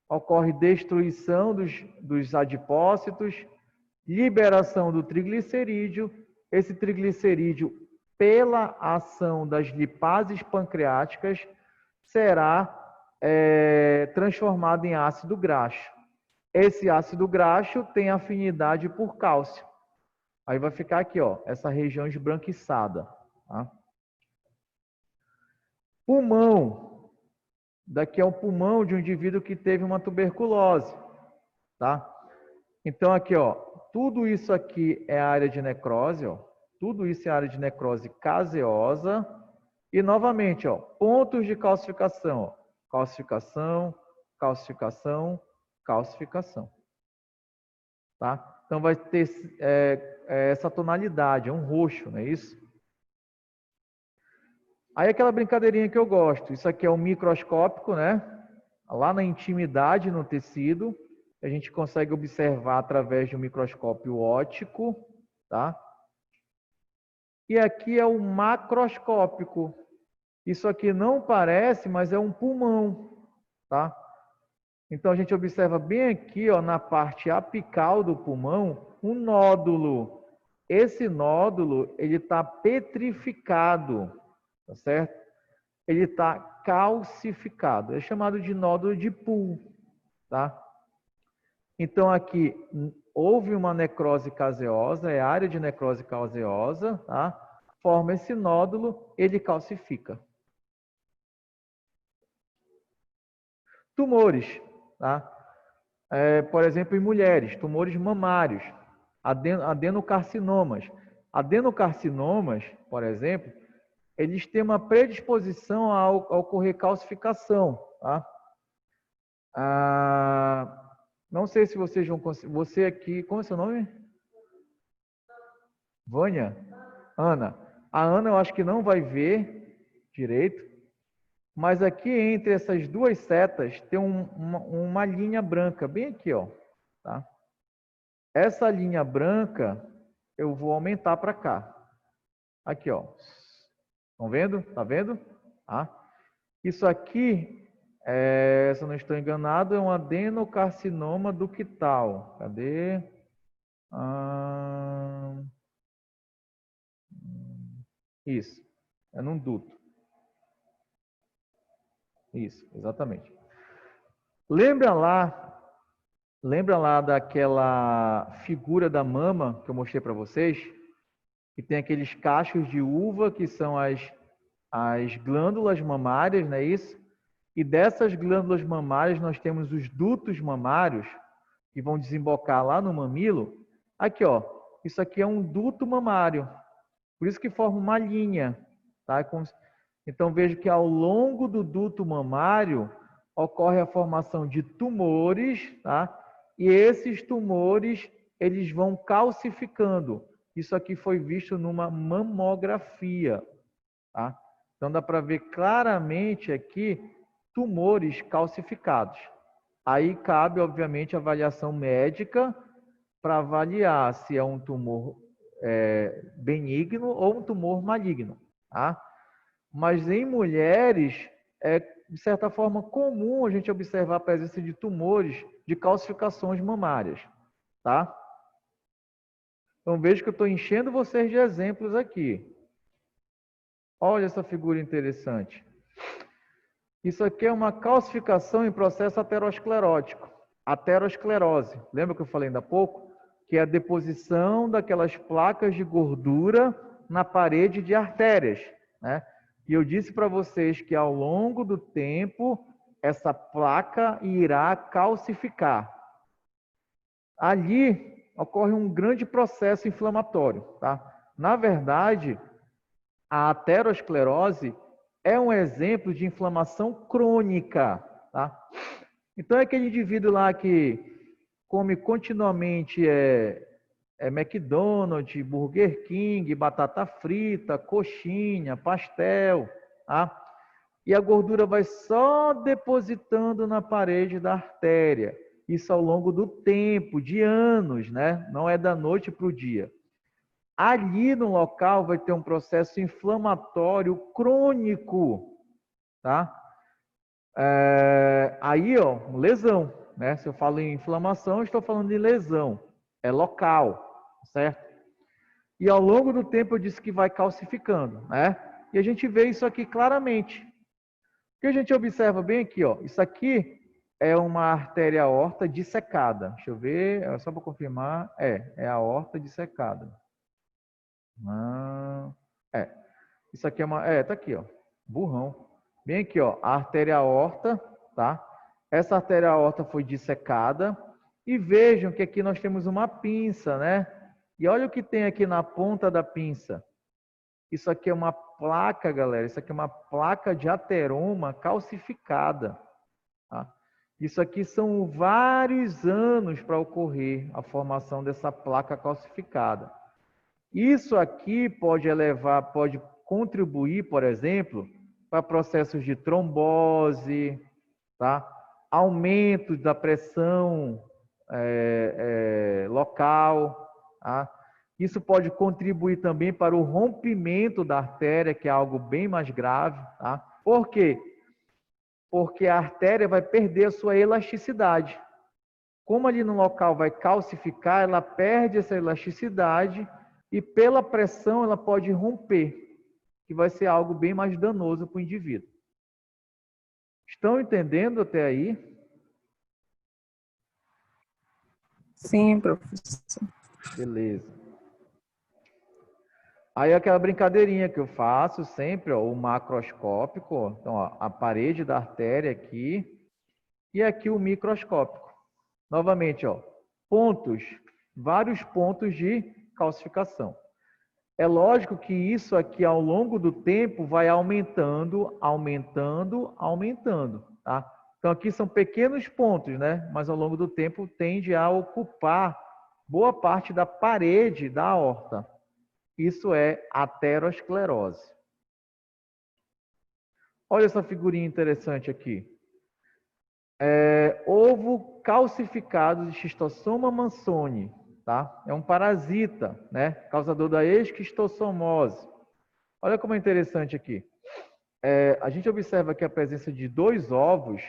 Ocorre destruição dos adipócitos, liberação do triglicerídeo. Esse triglicerídeo, pela ação das lipases pancreáticas, será transformado em ácido graxo. Esse ácido graxo tem afinidade por cálcio. Aí vai ficar aqui, ó, essa região esbranquiçada, tá? Pulmão. Daqui é o pulmão de um indivíduo que teve uma tuberculose, tá? Então aqui, ó, tudo isso aqui é área de necrose, ó. Tudo isso é área de necrose caseosa. E novamente, ó, pontos de calcificação, ó. Calcificação, calcificação, calcificação. Tá? Então vai ter essa tonalidade, é um roxo, não é isso? Aí aquela brincadeirinha que eu gosto, isso aqui é um microscópico, né? Lá na intimidade no tecido, a gente consegue observar através de um microscópio óptico, tá? E aqui é o macroscópico. Isso aqui não parece, mas é um pulmão, tá? Então a gente observa bem aqui, ó, na parte apical do pulmão, um nódulo. Esse nódulo, ele está petrificado, tá certo? Ele está calcificado. É chamado de nódulo de Poole, tá? Então aqui houve uma necrose caseosa, é área de necrose caseosa, tá? Forma esse nódulo, ele calcifica. Tumores, tá? Por exemplo, em mulheres, tumores mamários, adenocarcinomas. Adenocarcinomas, por exemplo, eles têm uma predisposição a ocorrer calcificação, tá? Não sei se vocês vão conseguir. Você aqui, como é seu nome? Vânia? Ana. A Ana eu acho que não vai ver direito, mas aqui entre essas duas setas tem uma linha branca, bem aqui, ó. Tá? Essa linha branca eu vou aumentar para cá. Aqui, ó. Estão vendo? Tá vendo? Tá? Isso aqui, se eu não estou enganado, é um adenocarcinoma ductal. Cadê? Isso. É num duto. Isso, exatamente. Lembra lá daquela figura da mama que eu mostrei para vocês? Que tem aqueles cachos de uva que são as glândulas mamárias, não é isso? E dessas glândulas mamárias nós temos os dutos mamários que vão desembocar lá no mamilo. Aqui, ó, isso aqui é um duto mamário. Por isso que forma uma linha, tá? Então veja que ao longo do duto mamário ocorre a formação de tumores, tá? E esses tumores eles vão calcificando. Isso aqui foi visto numa mamografia, tá? Então dá para ver claramente aqui tumores calcificados. Aí cabe, obviamente, a avaliação médica para avaliar se é um tumor benigno ou um tumor maligno, tá? Mas em mulheres é, de certa forma, comum a gente observar a presença de tumores de calcificações mamárias, tá? Então veja que eu estou enchendo vocês de exemplos aqui. Olha essa figura interessante. Isso aqui é uma calcificação em processo aterosclerótico, aterosclerose. Lembra que eu falei ainda há pouco? Que é a deposição daquelas placas de gordura na parede de artérias, né? E eu disse para vocês que ao longo do tempo, essa placa irá calcificar. Ali ocorre um grande processo inflamatório, tá? Na verdade, a aterosclerose é um exemplo de inflamação crônica, tá? Então é aquele indivíduo lá que come continuamente McDonald's, Burger King, batata frita, coxinha, pastel, tá? E a gordura vai só depositando na parede da artéria. Isso ao longo do tempo, de anos, né? Não é da noite para o dia. Ali no local vai ter um processo inflamatório crônico, tá? Aí, ó, lesão, né? Se eu falo em inflamação, eu estou falando de lesão. É local, certo? E ao longo do tempo eu disse que vai calcificando, né? E a gente vê isso aqui claramente. O que a gente observa bem aqui, ó, isso aqui é uma artéria aorta dissecada. Deixa eu ver, só para confirmar. É a aorta dissecada. É. Isso aqui é uma. Tá aqui, ó. Burrão. Bem aqui, ó. A artéria aorta, tá? Essa artéria aorta foi dissecada. E vejam que aqui nós temos uma pinça, né? E olha o que tem aqui na ponta da pinça. Isso aqui é uma placa, galera. Isso aqui é uma placa de ateroma calcificada. Tá? Isso aqui são vários anos para ocorrer a formação dessa placa calcificada. Isso aqui pode pode contribuir, por exemplo, para processos de trombose, tá? Aumento da pressão local, tá? Isso pode contribuir também para o rompimento da artéria, que é algo bem mais grave, tá? Por quê? Porque a artéria vai perder a sua elasticidade. Como ali no local vai calcificar, ela perde essa elasticidade e pela pressão ela pode romper, que vai ser algo bem mais danoso para o indivíduo. Estão entendendo até aí?
Sim, professor.
Beleza. Aí aquela brincadeirinha que eu faço sempre, ó, o macroscópico, ó. Então, ó, a parede da artéria aqui e aqui o microscópico. Novamente, ó, pontos, vários pontos de calcificação. É lógico que isso aqui ao longo do tempo vai aumentando, aumentando, aumentando, tá? Então aqui são pequenos pontos, né? Mas ao longo do tempo tende a ocupar boa parte da parede da aorta. Isso é aterosclerose. Olha essa figurinha interessante aqui. Ovo calcificado de Schistosoma mansoni, tá? É um parasita, né? Causador da esquistossomose. Olha como é interessante aqui. A gente observa aqui a presença de 2 ovos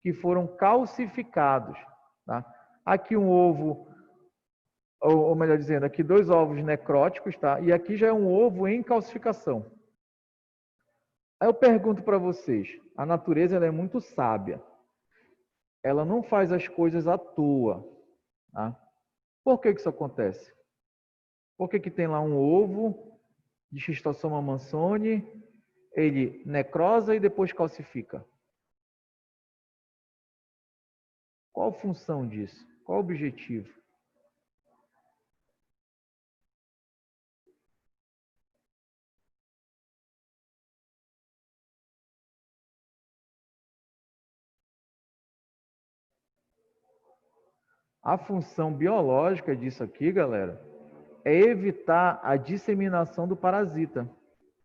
que foram calcificados, tá? Aqui um ovo, ou melhor dizendo, aqui 2 ovos necróticos, tá? E aqui já é um ovo em calcificação. Aí eu pergunto para vocês, a natureza ela é muito sábia. Ela não faz as coisas à toa, tá? Por que isso acontece? Por que tem lá um ovo de Schistosoma mansoni, ele necrosa e depois calcifica? Qual a função disso? Qual o objetivo? A função biológica disso aqui, galera, é evitar a disseminação do parasita,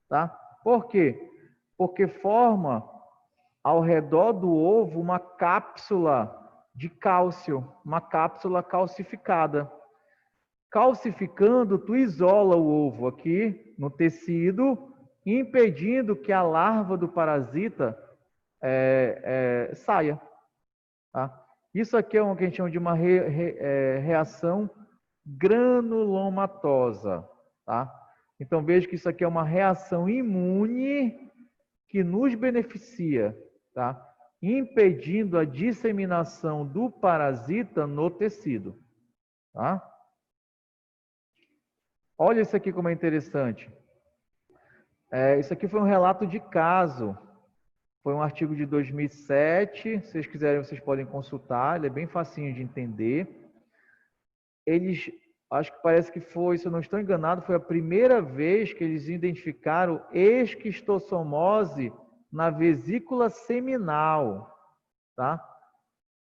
tá? Por quê? Porque forma ao redor do ovo uma cápsula de cálcio, uma cápsula calcificada. Calcificando, tu isola o ovo aqui no tecido, impedindo que a larva do parasita saia. Tá? Isso aqui é o que a gente chama de uma reação granulomatosa. Tá? Então, veja que isso aqui é uma reação imune que nos beneficia, tá? Impedindo a disseminação do parasita no tecido. Tá? Olha isso aqui como é interessante. Isso aqui foi um relato de caso. Foi um artigo de 2007. Se vocês quiserem, vocês podem consultar. Ele é bem facinho de entender. Eles, acho que parece que foi, se eu não estou enganado, foi a primeira vez que eles identificaram esquistossomose na vesícula seminal, tá?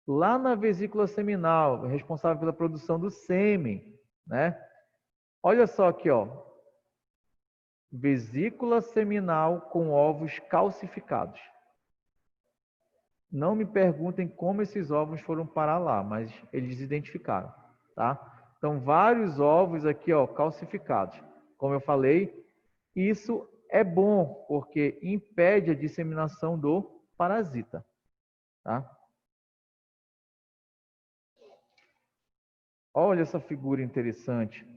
Lá na vesícula seminal, responsável pela produção do sêmen, né? Olha só aqui, ó. Vesícula seminal com ovos calcificados. Não me perguntem como esses ovos foram parar lá, mas eles identificaram, tá? Então, vários ovos aqui, ó, calcificados. Como eu falei, isso é bom, porque impede a disseminação do parasita, tá? Olha essa figura interessante.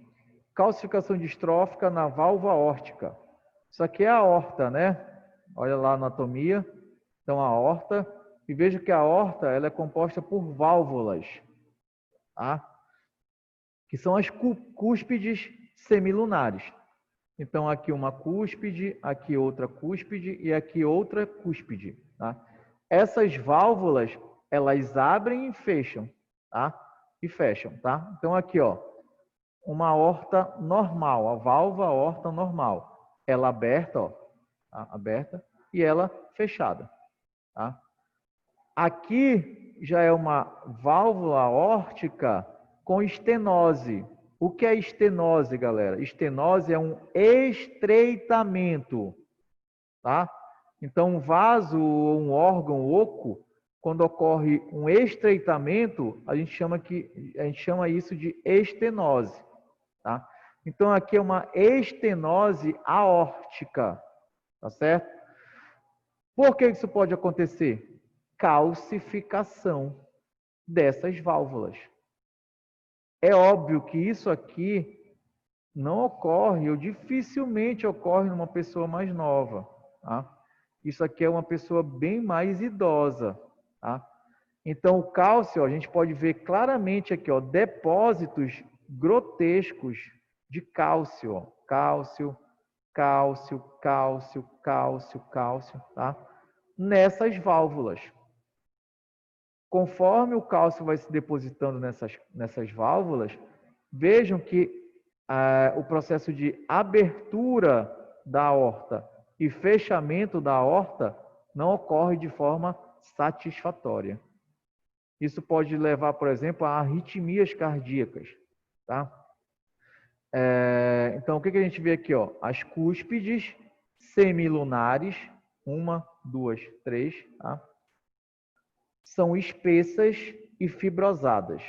Calcificação distrófica na válvula aórtica. Isso aqui é a aorta, né? Olha lá a anatomia. Então, a aorta. E veja que a aorta ela é composta por válvulas, tá? Que são as cúspides semilunares. Então, aqui uma cúspide, aqui outra cúspide e aqui outra cúspide, tá? Essas válvulas, elas abrem e fecham, tá? E fecham, tá? Então, aqui, ó, uma aorta normal, a válvula aorta normal. Ela aberta, ó, tá? Aberta, e ela fechada, tá? Aqui já é uma válvula aórtica com estenose. O que é estenose, galera? Estenose é um estreitamento, tá? Então, um vaso ou um órgão oco, quando ocorre um estreitamento, a gente chama isso de estenose, tá? Então, aqui é uma estenose aórtica, tá certo? Por que isso pode acontecer? Calcificação dessas válvulas. É óbvio que isso aqui não ocorre, ou dificilmente ocorre numa pessoa mais nova, tá? Isso aqui é uma pessoa bem mais idosa, tá? Então, o cálcio, ó, a gente pode ver claramente aqui, ó, depósitos grotescos de cálcio, ó. Cálcio, cálcio, cálcio, cálcio, cálcio, tá? Nessas válvulas. Conforme o cálcio vai se depositando nessas válvulas, vejam que o processo de abertura da aorta e fechamento da aorta não ocorre de forma satisfatória. Isso pode levar, por exemplo, a arritmias cardíacas, tá? Então, o que a gente vê aqui, ó? As cúspides semilunares, 1, 2, 3, tá? São espessas e fibrosadas.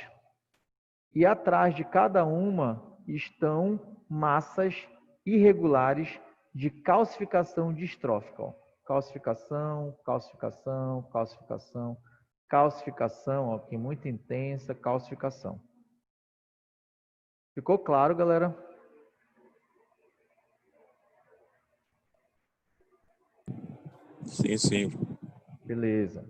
E atrás de cada uma estão massas irregulares de calcificação distrófica. Ó. Calcificação, calcificação, calcificação, calcificação, ó, aqui muito intensa, calcificação. Ficou claro, galera?
Sim, sim.
Beleza.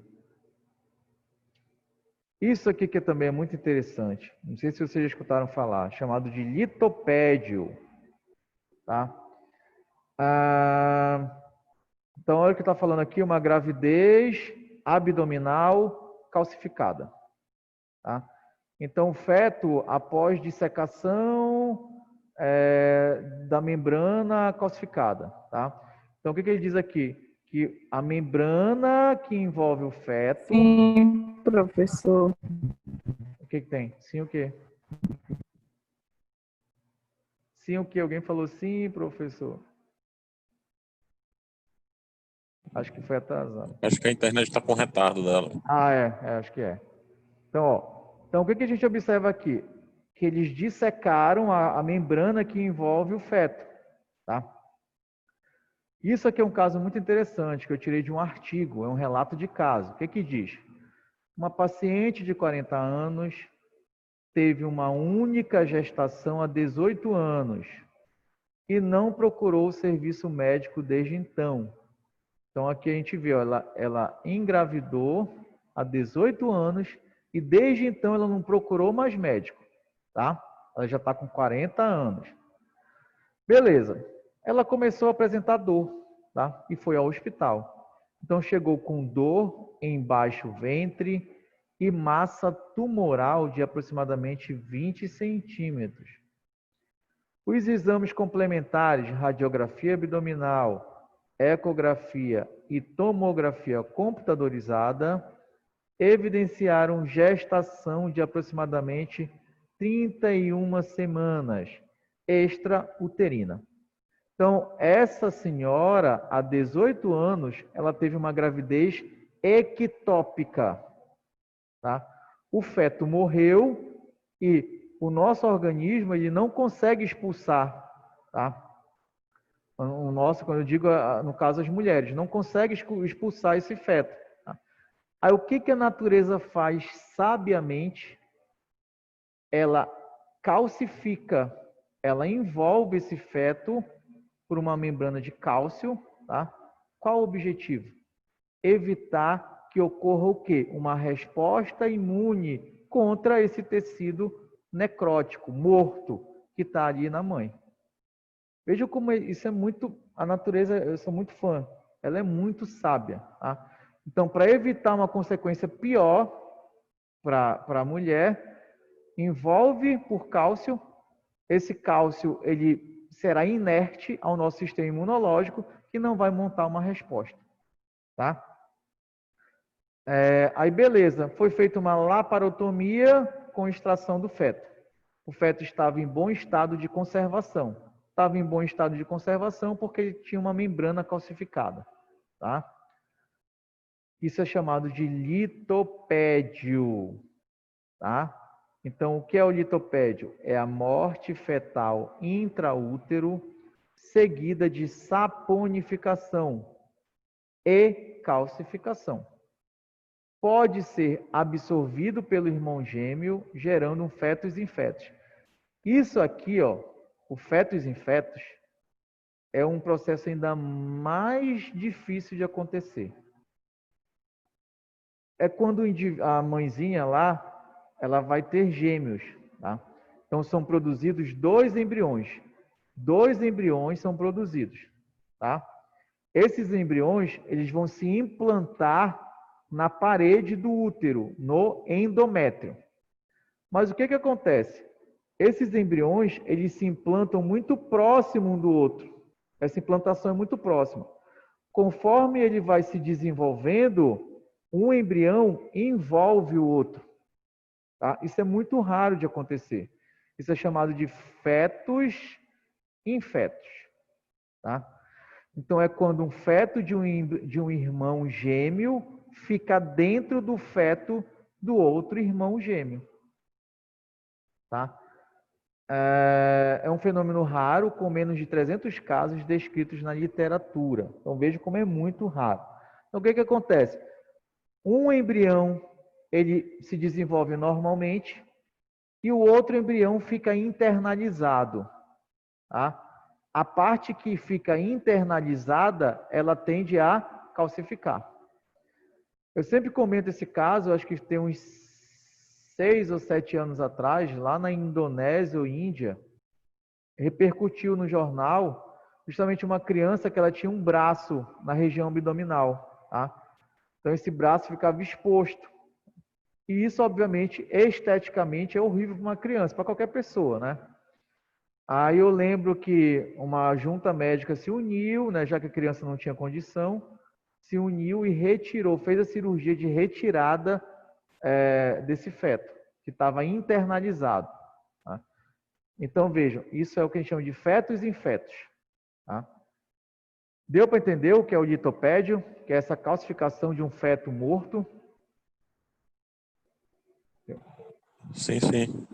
Isso aqui que também é muito interessante, não sei se vocês já escutaram falar, chamado de litopédio, tá? Então, olha o que está falando aqui, uma gravidez abdominal calcificada, tá? Então, o feto, após dissecação da membrana calcificada, tá? Então, o que ele diz aqui? Que a membrana que envolve o feto...
Sim, professor.
O que tem? Sim o quê? Sim o quê? Alguém falou sim, professor? Acho que foi atrasado.
Acho que a internet está com retardo dela.
Ah, acho que é. Então, o que a gente observa aqui? Que eles dissecaram a membrana que envolve o feto, tá? Isso aqui é um caso muito interessante que eu tirei de um artigo, é um relato de caso. O que diz? Uma paciente de 40 anos teve uma única gestação há 18 anos e não procurou o serviço médico desde então. Então aqui a gente vê, ó, ela engravidou há 18 anos e desde então ela não procurou mais médico, tá? Ela já está com 40 anos. Beleza. Ela começou a apresentar dor, tá? E foi ao hospital. Então chegou com dor em baixo ventre e massa tumoral de aproximadamente 20 centímetros. Os exames complementares, radiografia abdominal, ecografia e tomografia computadorizada, evidenciaram gestação de aproximadamente 31 semanas extrauterina. Então, essa senhora, há 18 anos, ela teve uma gravidez ectópica. Tá? O feto morreu e o nosso organismo ele não consegue expulsar. Tá? O nosso, quando eu digo, no caso, as mulheres, não consegue expulsar esse feto. Tá? Aí, o que a natureza faz sabiamente? Ela calcifica, ela envolve esse feto por uma membrana de cálcio, tá? Qual o objetivo? Evitar que ocorra o quê? Uma resposta imune contra esse tecido necrótico, morto, que está ali na mãe. Veja como isso é muito... A natureza, eu sou muito fã, ela é muito sábia, tá? Então, para evitar uma consequência pior para a mulher, envolve por cálcio, esse cálcio ele será inerte ao nosso sistema imunológico que não vai montar uma resposta, tá? Aí beleza, foi feita uma laparotomia com extração do feto. O feto estava em bom estado de conservação. Estava em bom estado de conservação porque ele tinha uma membrana calcificada, tá? Isso é chamado de litopédio, tá? Então, o que é o litopédio? É a morte fetal intraútero seguida de saponificação e calcificação. Pode ser absorvido pelo irmão gêmeo, gerando um fetus in fetus. Isso aqui, ó, o fetus in fetus, é um processo ainda mais difícil de acontecer. É quando a mãezinha lá, ela vai ter gêmeos, tá? Então são produzidos 2 embriões. 2 embriões são produzidos, tá? Esses embriões, eles vão se implantar na parede do útero, no endométrio. Mas o que acontece? Esses embriões, eles se implantam muito próximo um do outro. Essa implantação é muito próxima. Conforme ele vai se desenvolvendo, um embrião envolve o outro. Tá? Isso é muito raro de acontecer. Isso é chamado de fetus in fetus. Tá? Então, é quando um feto de um irmão gêmeo fica dentro do feto do outro irmão gêmeo. Tá? É um fenômeno raro, com menos de 300 casos descritos na literatura. Então, veja como é muito raro. Então, o que acontece? Um embrião ele se desenvolve normalmente e o outro embrião fica internalizado. Tá? A parte que fica internalizada, ela tende a calcificar. Eu sempre comento esse caso, acho que tem uns 6 ou 7 anos atrás, lá na Indonésia ou Índia, repercutiu no jornal justamente uma criança que ela tinha um braço na região abdominal. Tá? Então esse braço ficava exposto. E isso, obviamente, esteticamente é horrível para uma criança, para qualquer pessoa, né? Aí eu lembro que uma junta médica se uniu, né, já que a criança não tinha condição, se uniu e retirou, fez a cirurgia de retirada desse feto. que estava internalizado. Tá? Então, vejam, isso é o que a gente chama de fetos e infetos. Tá? Deu para entender o que é o litopédio, que é essa calcificação de um feto morto?
Sim, sim.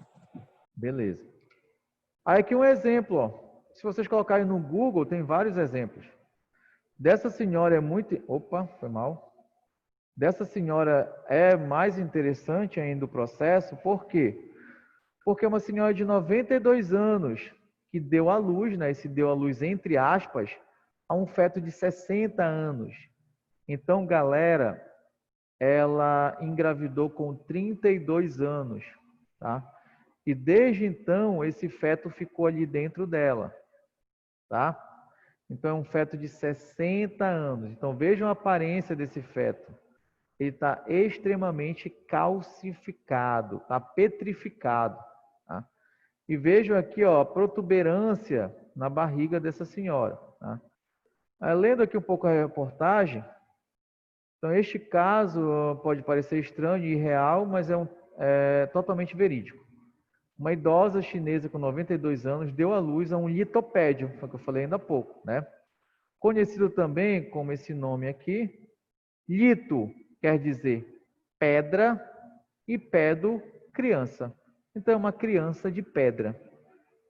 Beleza. Aí aqui um exemplo, ó. Se vocês colocarem no Google, tem vários exemplos. Dessa senhora é muito... Opa, foi mal. Dessa senhora é mais interessante ainda o processo, por quê? Porque é uma senhora de 92 anos que deu à luz, né? Esse deu à luz entre aspas, a um feto de 60 anos. Então, galera, ela engravidou com 32 anos, tá? E desde então, esse feto ficou ali dentro dela, tá? Então, é um feto de 60 anos. Então, vejam a aparência desse feto. Ele está extremamente calcificado, está petrificado. Tá? E vejam aqui, ó, a protuberância na barriga dessa senhora. Tá? Lendo aqui um pouco a reportagem, então este caso pode parecer estranho e irreal, mas é totalmente verídico. Uma idosa chinesa com 92 anos deu à luz a um litopédio, foi o que eu falei ainda há pouco, né? Conhecido também como esse nome aqui, lito quer dizer pedra e pedo, criança. Então é uma criança de pedra,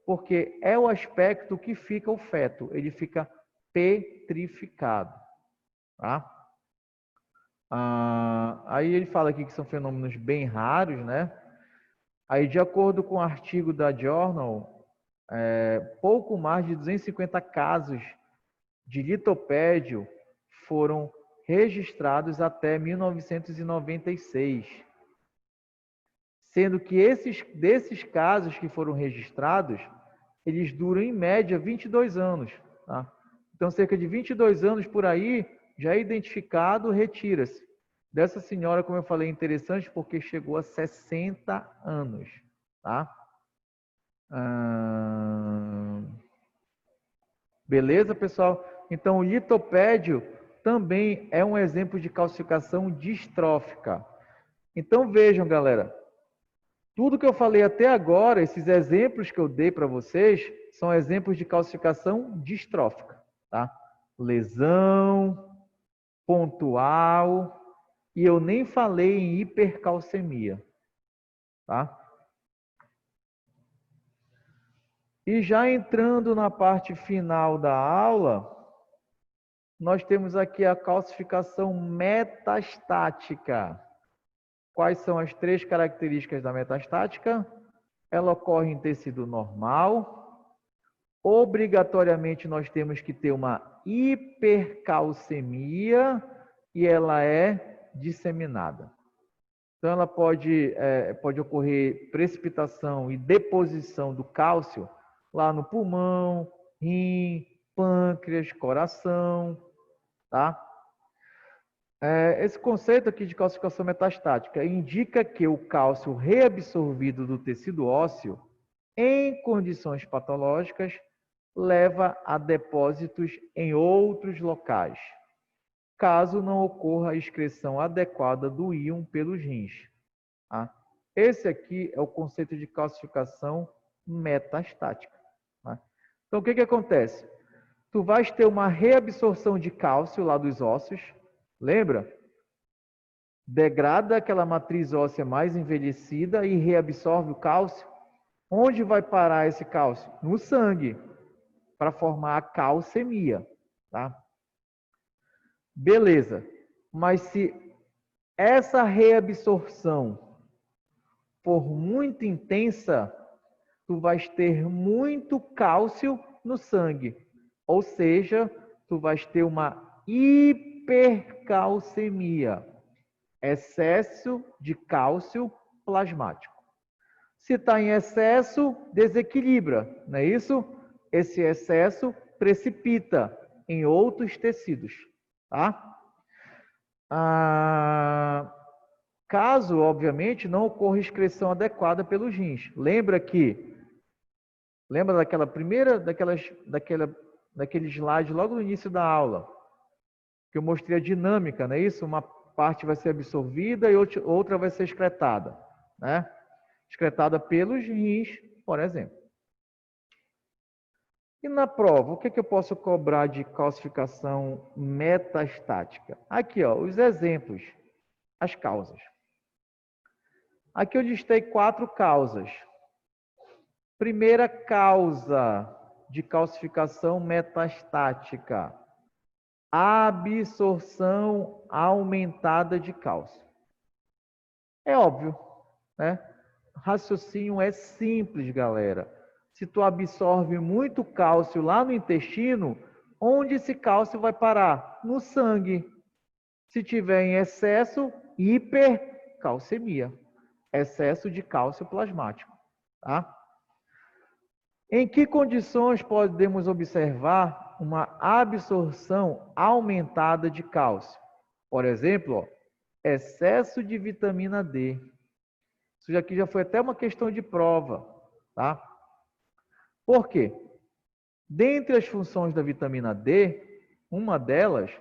porque é o aspecto que fica o feto, ele fica petrificado, tá? Aí ele fala aqui que são fenômenos bem raros, né? Aí, de acordo com o artigo da Journal, pouco mais de 250 casos de litopédio foram registrados até 1996. Sendo que desses casos que foram registrados, eles duram em média 22 anos. Tá? Então, cerca de 22 anos por aí, já é identificado, retira-se. Dessa senhora, como eu falei, é interessante porque chegou a 60 anos. Tá? Beleza, pessoal? Então, o litopédio também é um exemplo de calcificação distrófica. Então, vejam, galera, tudo que eu falei até agora, esses exemplos que eu dei para vocês, são exemplos de calcificação distrófica, tá? Lesão, pontual, e eu nem falei em hipercalcemia, tá? E já entrando na parte final da aula, nós temos aqui a calcificação metastática. Quais são as 3 características da metastática? Ela ocorre em tecido normal. Obrigatoriamente nós temos que ter uma hipercalcemia e ela é disseminada. Então ela pode ocorrer precipitação e deposição do cálcio lá no pulmão, rim, pâncreas, coração, tá? Esse conceito aqui de calcificação metastática indica que o cálcio reabsorvido do tecido ósseo, em condições patológicas, leva a depósitos em outros locais, caso não ocorra a excreção adequada do íon pelos rins. Tá? Esse aqui é o conceito de calcificação metastática. Tá? Então, o que acontece? Tu vais ter uma reabsorção de cálcio lá dos ossos, lembra? Degrada aquela matriz óssea mais envelhecida e reabsorve o cálcio. Onde vai parar esse cálcio? No sangue, para formar a calcemia. Tá? Beleza. Mas se essa reabsorção for muito intensa, tu vais ter muito cálcio no sangue. Ou seja, tu vais ter uma hipercalcemia, excesso de cálcio plasmático. Se está em excesso, desequilibra, não é isso? Esse excesso precipita em outros tecidos, tá? Caso, obviamente, não ocorra excreção adequada pelos rins. Lembra daquela primeira, daquele slide logo no início da aula, que eu mostrei a dinâmica, não é isso? Uma parte vai ser absorvida e outra vai ser excretada, né? excretada pelos rins, por exemplo. E na prova, o que eu posso cobrar de calcificação metastática? Aqui, ó, os exemplos, as causas. Aqui eu listei 4 causas. Primeira causa de calcificação metastática: absorção aumentada de cálcio. É óbvio, né? Raciocínio é simples, galera. Se tu absorve muito cálcio lá no intestino, onde esse cálcio vai parar? No sangue. Se tiver em excesso, hipercalcemia. Excesso de cálcio plasmático, tá? Em que condições podemos observar uma absorção aumentada de cálcio? Por exemplo, ó, excesso de vitamina D. Isso aqui já foi até uma questão de prova, tá? Por quê? Dentre as funções da vitamina D, uma delas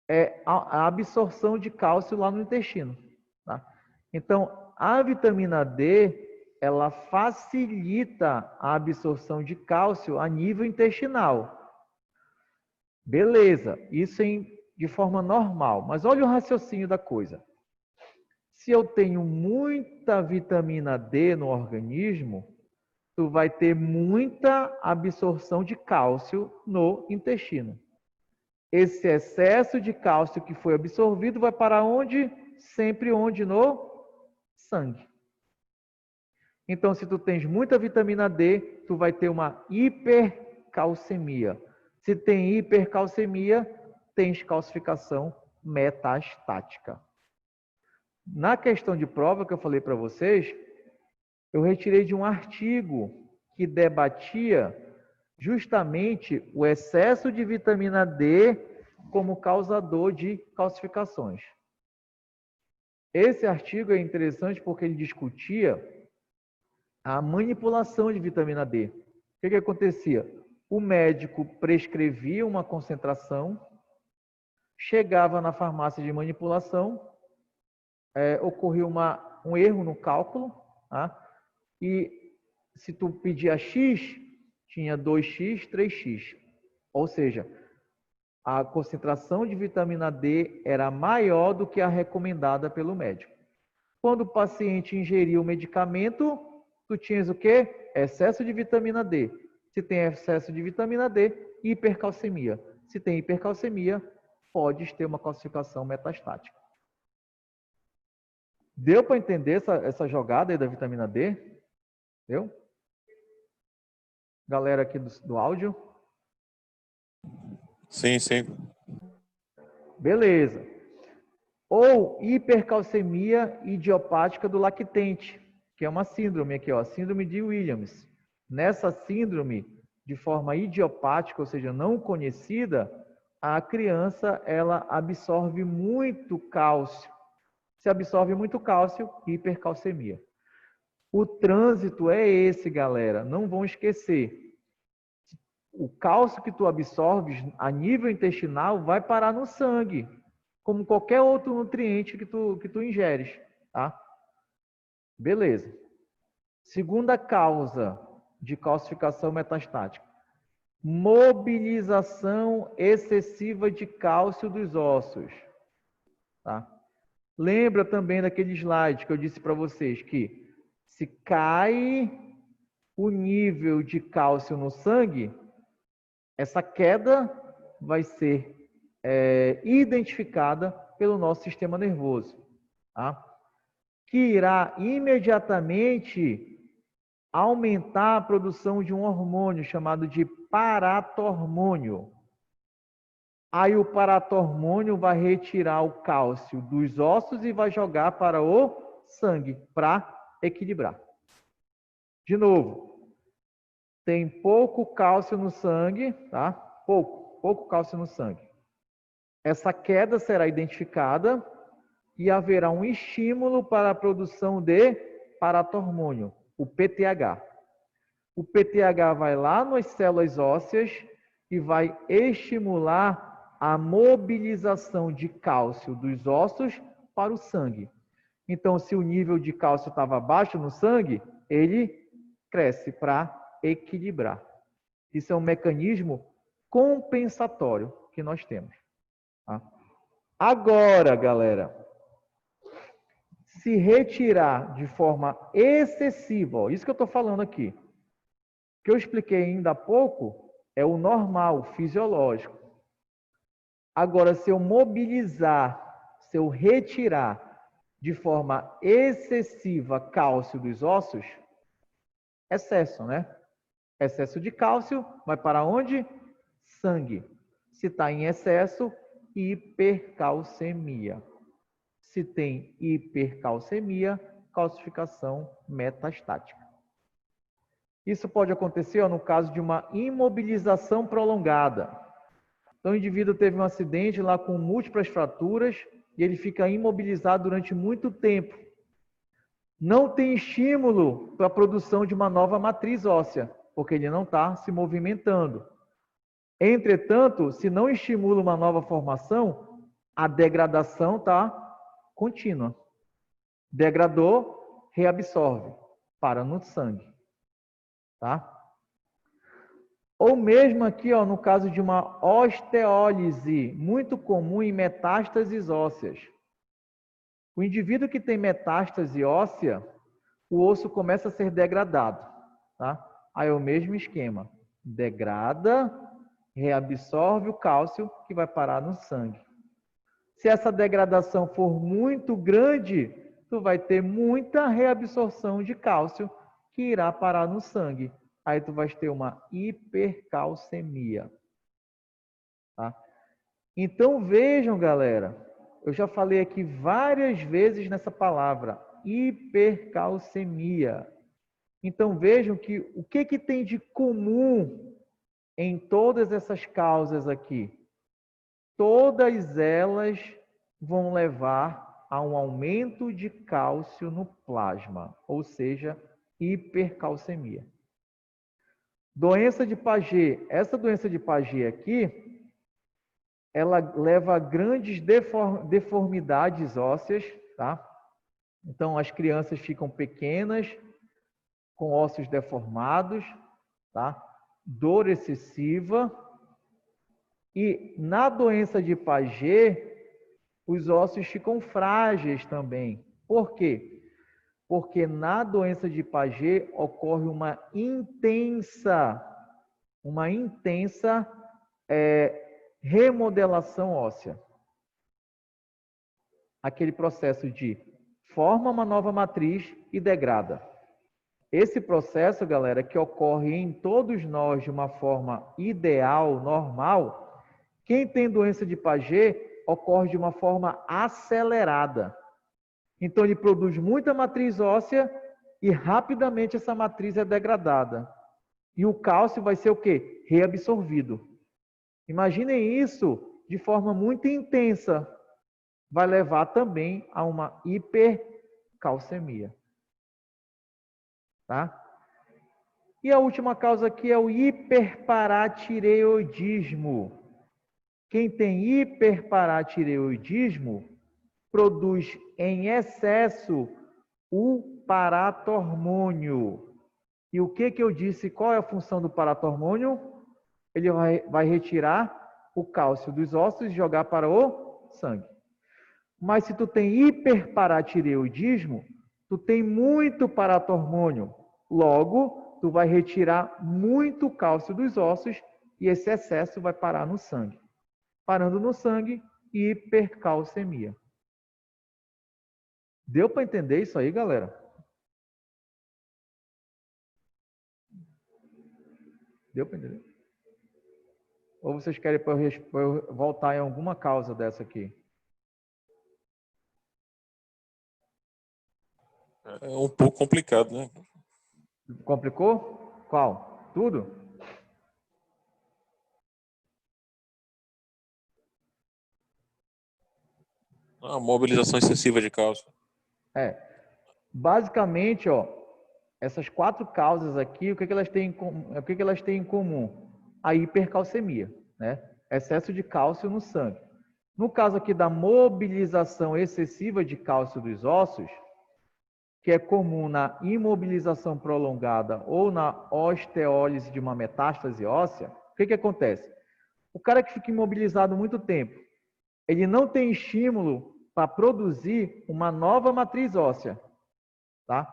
é a absorção de cálcio lá no intestino, tá? Então, a vitamina D, ela facilita a absorção de cálcio a nível intestinal. Beleza, isso de forma normal. Mas olha o raciocínio da coisa. Se eu tenho muita vitamina D no organismo, tu vai ter muita absorção de cálcio no intestino. Esse excesso de cálcio que foi absorvido vai para onde? Sempre onde? No sangue. Então, se tu tens muita vitamina D, tu vai ter uma hipercalcemia. Se tem hipercalcemia, tens calcificação metastática. Na questão de prova que eu falei para vocês, eu retirei de um artigo que debatia justamente o excesso de vitamina D como causador de calcificações. Esse artigo é interessante porque ele discutia a manipulação de vitamina D. O que acontecia? O médico prescrevia uma concentração, chegava na farmácia de manipulação, ocorria um erro no cálculo, tá? E se tu pedia X, tinha 2X, 3X. Ou seja, a concentração de vitamina D era maior do que a recomendada pelo médico. Quando o paciente ingeria o medicamento, tu tinhas o quê? Excesso de vitamina D. Se tem excesso de vitamina D, hipercalcemia. Se tem hipercalcemia, pode ter uma calcificação metastática. Deu para entender essa jogada aí da vitamina D? Deu? Galera aqui do áudio?
Sim, sim.
Beleza. Ou hipercalcemia idiopática do lactente, que é uma síndrome aqui, ó, síndrome de Williams. Nessa síndrome, de forma idiopática, ou seja, não conhecida, a criança ela absorve muito cálcio. Se absorve muito cálcio, hipercalcemia. O trânsito é esse, galera. Não vão esquecer. O cálcio que tu absorves a nível intestinal vai parar no sangue, como qualquer outro nutriente que tu ingeres, tá? Beleza. Segunda causa de calcificação metastática: mobilização excessiva de cálcio dos ossos, tá? Lembra também daquele slide que eu disse para vocês que se cai o nível de cálcio no sangue, essa queda vai ser identificada pelo nosso sistema nervoso, tá? Que irá imediatamente aumentar a produção de um hormônio chamado de paratormônio. Aí o paratormônio vai retirar o cálcio dos ossos e vai jogar para o sangue para equilibrar. De novo, tem pouco cálcio no sangue, tá? Pouco cálcio no sangue. Essa queda será identificada e haverá um estímulo para a produção de paratormônio, o PTH. O PTH vai lá nas células ósseas e vai estimular a mobilização de cálcio dos ossos para o sangue. Então, se o nível de cálcio estava baixo no sangue, ele cresce para equilibrar. Isso é um mecanismo compensatório que nós temos. Tá? Agora, galera, se retirar de forma excessiva, ó, isso que eu estou falando aqui, que eu expliquei ainda há pouco, é o normal, fisiológico. Agora, se eu mobilizar, se eu retirar de forma excessiva cálcio dos ossos, excesso, né? Excesso de cálcio vai para onde? Sangue. Se está em excesso, hipercalcemia. Se tem hipercalcemia, calcificação metastática. Isso pode acontecer no caso de uma imobilização prolongada. Então, o indivíduo teve um acidente lá com múltiplas fraturas e ele fica imobilizado durante muito tempo. Não tem estímulo para a produção de uma nova matriz óssea, porque ele não está se movimentando. Entretanto, se não estimula uma nova formação, a degradação está contínua. Degradou, reabsorve, para no sangue. Tá? Ou mesmo aqui, ó, no caso de uma osteólise, muito comum em metástases ósseas. O indivíduo que tem metástase óssea, o osso começa a ser degradado. Tá? Aí é o mesmo esquema. Degrada, reabsorve o cálcio que vai parar no sangue. Se essa degradação for muito grande, tu vai ter muita reabsorção de cálcio que irá parar no sangue. Aí tu vai ter uma hipercalcemia. Tá? Então vejam, galera, eu já falei aqui várias vezes nessa palavra, hipercalcemia. Então vejam que o que tem de comum em todas essas causas aqui? Todas elas vão levar a um aumento de cálcio no plasma, ou seja, hipercalcemia. Doença de Paget. Essa doença de Paget aqui, ela leva a grandes deformidades ósseas, tá? Então, as crianças ficam pequenas, com ossos deformados, tá? Dor excessiva. E na doença de Paget, os ossos ficam frágeis também. Por quê? Porque na doença de Paget ocorre uma intensa remodelação óssea. Aquele processo de forma uma nova matriz e degrada. Esse processo, galera, que ocorre em todos nós de uma forma ideal, normal, quem tem doença de Paget ocorre de uma forma acelerada. Então, ele produz muita matriz óssea e rapidamente essa matriz é degradada. E o cálcio vai ser o quê? Reabsorvido. Imaginem isso de forma muito intensa. Vai levar também a uma hipercalcemia. Tá? E a última causa aqui é o hiperparatireoidismo. Quem tem hiperparatireoidismo produz em excesso o paratormônio. E o que eu disse? Qual é a função do paratormônio? Ele vai retirar o cálcio dos ossos e jogar para o sangue. Mas se tu tem hiperparatireoidismo, tu tem muito paratormônio. Logo, tu vai retirar muito cálcio dos ossos e esse excesso vai parar no sangue. Parando no sangue, hipercalcemia. Deu para entender isso aí, galera? Deu para entender? Ou vocês querem para eu voltar em alguma causa dessa aqui?
É um pouco complicado, né?
Complicou? Qual? Tudo?
A mobilização excessiva de cálcio.
Basicamente, ó, essas 4 causas aqui, o que elas têm em comum? A hipercalcemia, né? Excesso de cálcio no sangue. No caso aqui da mobilização excessiva de cálcio dos ossos, que é comum na imobilização prolongada ou na osteólise de uma metástase óssea, o que acontece? O cara que fica imobilizado muito tempo, ele não tem estímulo para produzir uma nova matriz óssea, tá?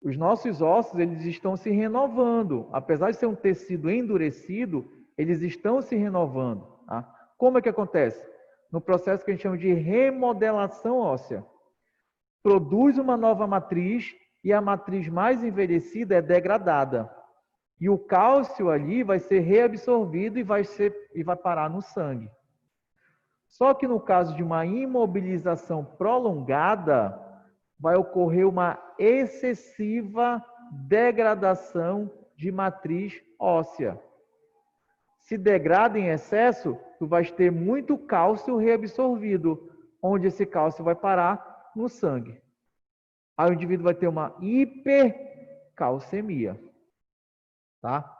Os nossos ossos, eles estão se renovando. Apesar de ser um tecido endurecido, eles estão se renovando, tá? Como é que acontece? No processo que a gente chama de remodelação óssea. Produz uma nova matriz e a matriz mais envelhecida é degradada. E o cálcio ali vai ser reabsorvido e vai parar no sangue. Só que no caso de uma imobilização prolongada, vai ocorrer uma excessiva degradação de matriz óssea. Se degrada em excesso, tu vais ter muito cálcio reabsorvido, onde esse cálcio vai parar no sangue. Aí o indivíduo vai ter uma hipercalcemia, tá?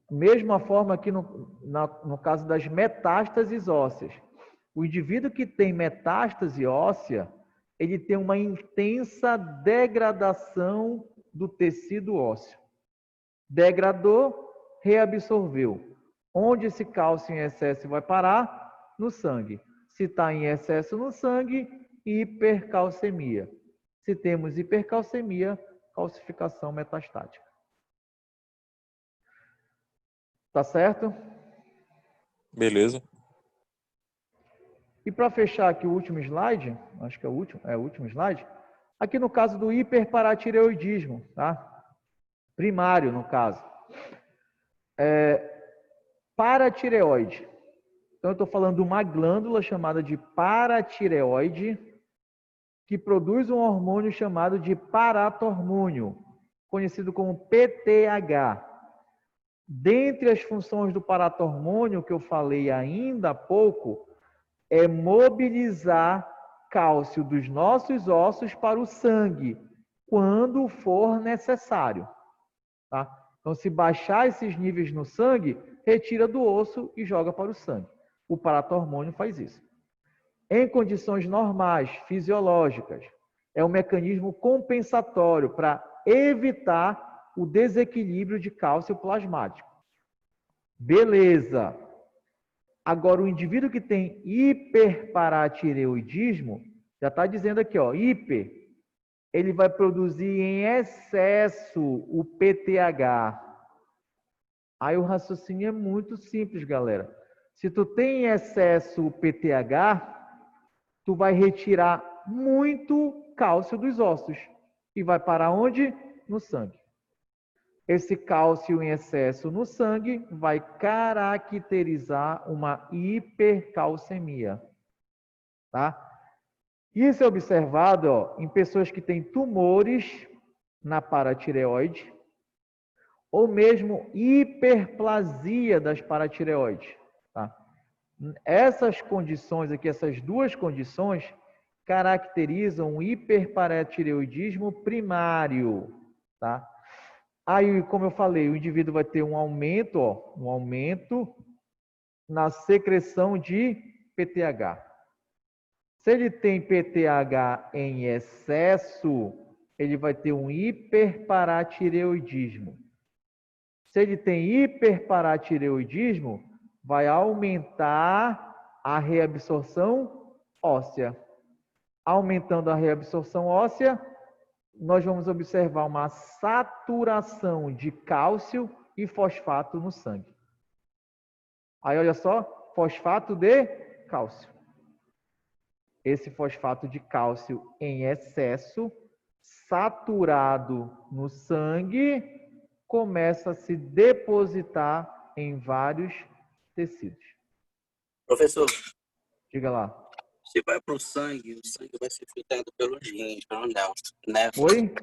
Mesma forma aqui no caso das metástases ósseas. O indivíduo que tem metástase óssea, ele tem uma intensa degradação do tecido ósseo. Degradou, reabsorveu. Onde esse cálcio em excesso vai parar? No sangue. Se está em excesso no sangue, hipercalcemia. Se temos hipercalcemia, calcificação metastática. Tá certo?
Beleza.
E para fechar aqui o último slide, acho que é o último slide, aqui no caso do hiperparatireoidismo, tá? Primário, no caso. Paratireoide. Então, eu estou falando de uma glândula chamada de paratireoide, que produz um hormônio chamado de paratormônio, conhecido como PTH. Dentre as funções do paratormônio, que eu falei ainda há pouco, é mobilizar cálcio dos nossos ossos para o sangue, quando for necessário. Tá? Então, se baixar esses níveis no sangue, retira do osso e joga para o sangue. O paratormônio faz isso. Em condições normais, fisiológicas, é um mecanismo compensatório para evitar o desequilíbrio de cálcio plasmático. Beleza. Agora, o indivíduo que tem hiperparatireoidismo, já está dizendo aqui, ó, hiper, ele vai produzir em excesso o PTH. Aí o raciocínio é muito simples, galera. Se tu tem em excesso o PTH, tu vai retirar muito cálcio dos ossos. E vai parar onde? No sangue. Esse cálcio em excesso no sangue vai caracterizar uma hipercalcemia, tá? Isso é observado, ó, em pessoas que têm tumores na paratireoide ou mesmo hiperplasia das paratireoides, tá? Essas condições aqui, essas duas condições, caracterizam o hiperparatireoidismo primário, tá? Aí, como eu falei, o indivíduo vai ter um aumento na secreção de PTH. Se ele tem PTH em excesso, ele vai ter um hiperparatireoidismo. Se ele tem hiperparatireoidismo, vai aumentar a reabsorção óssea. Aumentando a reabsorção óssea, nós vamos observar uma saturação de cálcio e fosfato no sangue. Aí, olha só, fosfato de cálcio. Esse fosfato de cálcio em excesso, saturado no sangue, começa a se depositar em vários tecidos.
Professor,
Diga lá.
se vai para o sangue vai ser filtrado pelos rins, pelo né?
Oi?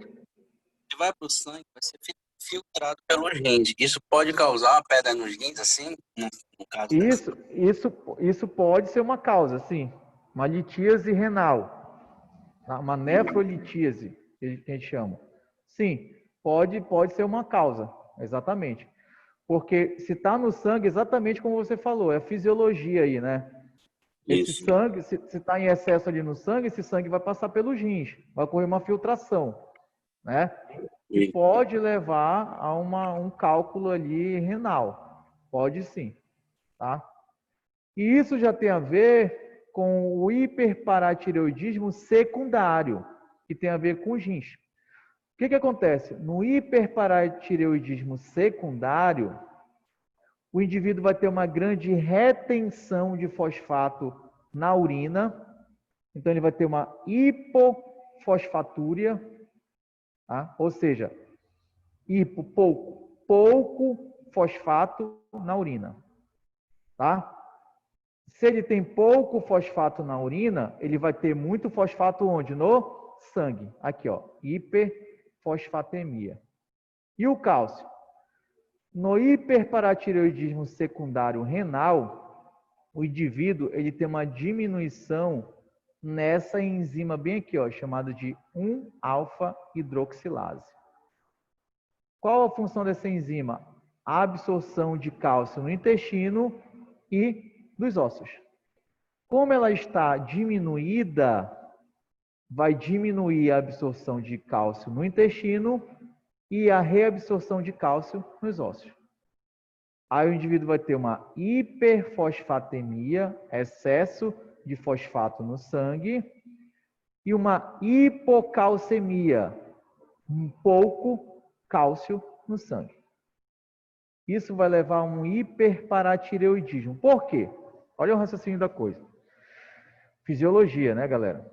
Se vai para o sangue, vai ser filtrado pelos rins. Isso pode causar uma pedra nos rins, assim, no caso dessa?
Isso pode ser uma causa, sim. Uma litíase renal, tá? Uma nefrolitíase, que a gente chama. Sim, pode ser uma causa, exatamente. Porque se está no sangue, exatamente como você falou, é a fisiologia aí, né? Esse
Isso.
sangue, se está em excesso ali no sangue, esse sangue vai passar pelos rins, vai ocorrer uma filtração, né? Que
E-
pode levar a um cálculo ali renal. Pode sim, tá? E isso já tem a ver com o hiperparatireoidismo secundário, que tem a ver com os rins. O que acontece? No hiperparatireoidismo secundário, o indivíduo vai ter uma grande retenção de fosfato na urina, então ele vai ter uma hipofosfatúria, tá? Ou seja, pouco fosfato na urina, tá? Se ele tem pouco fosfato na urina, ele vai ter muito fosfato onde? No sangue. Aqui, ó, hiperfosfatemia. E o cálcio? No hiperparatireoidismo secundário renal, o indivíduo ele tem uma diminuição nessa enzima bem aqui, ó, chamada de 1-alfa-hidroxilase. Qual a função dessa enzima? A absorção de cálcio no intestino e dos ossos. Como ela está diminuída, vai diminuir a absorção de cálcio no intestino e a reabsorção de cálcio nos ossos. Aí o indivíduo vai ter uma hiperfosfatemia, excesso de fosfato no sangue, e uma hipocalcemia, pouco cálcio no sangue. Isso vai levar a um hiperparatireoidismo. Por quê? Olha o raciocínio da coisa. Fisiologia, né, galera?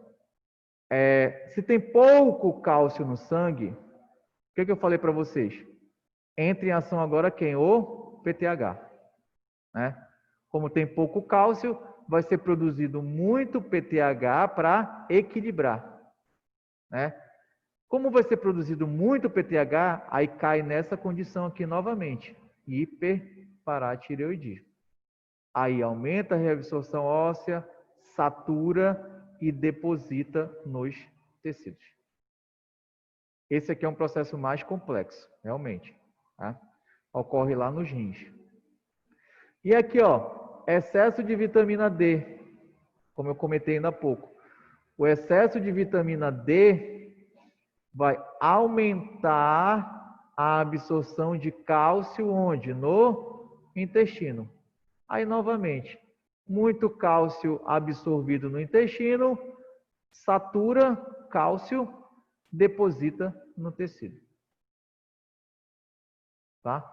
Se tem pouco cálcio no sangue, o que eu falei para vocês? Entra em ação agora quem? O PTH. Né? Como tem pouco cálcio, vai ser produzido muito PTH para equilibrar. Né? Como vai ser produzido muito PTH, aí cai nessa condição aqui novamente, hiperparatireoidismo. Aí aumenta a reabsorção óssea, satura e deposita nos tecidos. Esse aqui é um processo mais complexo, realmente. Tá? Ocorre lá nos rins. E aqui, ó, excesso de vitamina D, como eu comentei ainda há pouco. O excesso de vitamina D vai aumentar a absorção de cálcio onde? No intestino. Aí, novamente, muito cálcio absorvido no intestino, satura cálcio, deposita no tecido. Tá?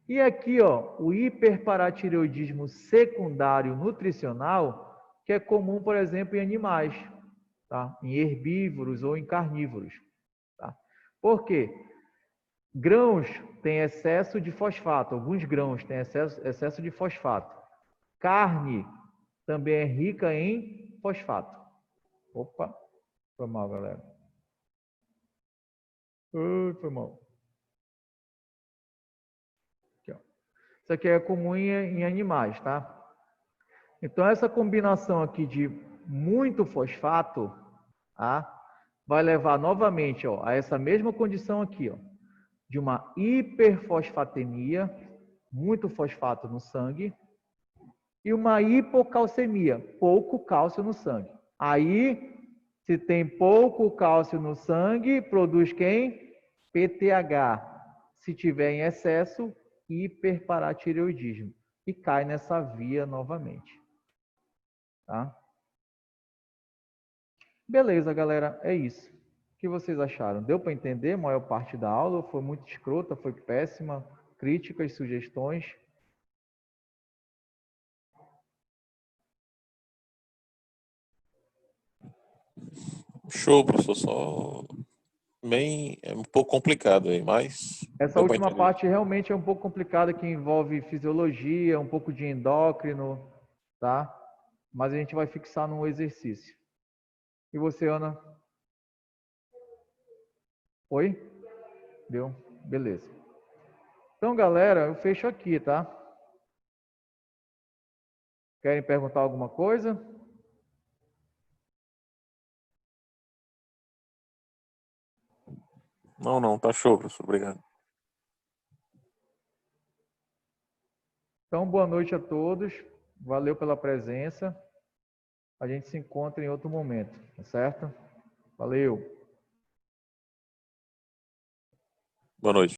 E aqui, ó, o hiperparatireoidismo secundário nutricional, que é comum, por exemplo, em animais, tá? Em herbívoros ou em carnívoros. Tá? Por quê? Grãos têm excesso de fosfato, alguns grãos têm excesso de fosfato. Carne também é rica em fosfato. Opa, foi mal, galera. Foi mal. Aqui, ó. Isso aqui é comum em animais, tá? Então, essa combinação aqui de muito fosfato, tá? Vai levar novamente, ó, a essa mesma condição aqui, ó, de uma hiperfosfatemia, muito fosfato no sangue, e uma hipocalcemia, pouco cálcio no sangue. Aí, se tem pouco cálcio no sangue, produz quem? PTH. Se tiver em excesso, hiperparatireoidismo. E cai nessa via novamente. Tá? Beleza, galera, é isso. O que vocês acharam? Deu para entender a maior parte da aula? Foi muito escrota? Foi péssima? Críticas, sugestões?
Show, professor. Só bem, é um pouco complicado aí, mas
Essa
deu para
última
entender.
parte realmente é um pouco complicada, que envolve fisiologia, um pouco de endócrino, tá? Mas a gente vai fixar num exercício. E você, Ana? Oi? Deu? Beleza. Então, galera, eu fecho aqui, tá? Querem perguntar alguma coisa?
Não, não, tá show, professor. Obrigado.
Então, boa noite a todos. Valeu pela presença. a gente se encontra em outro momento, tá certo? Valeu!
Boa noite.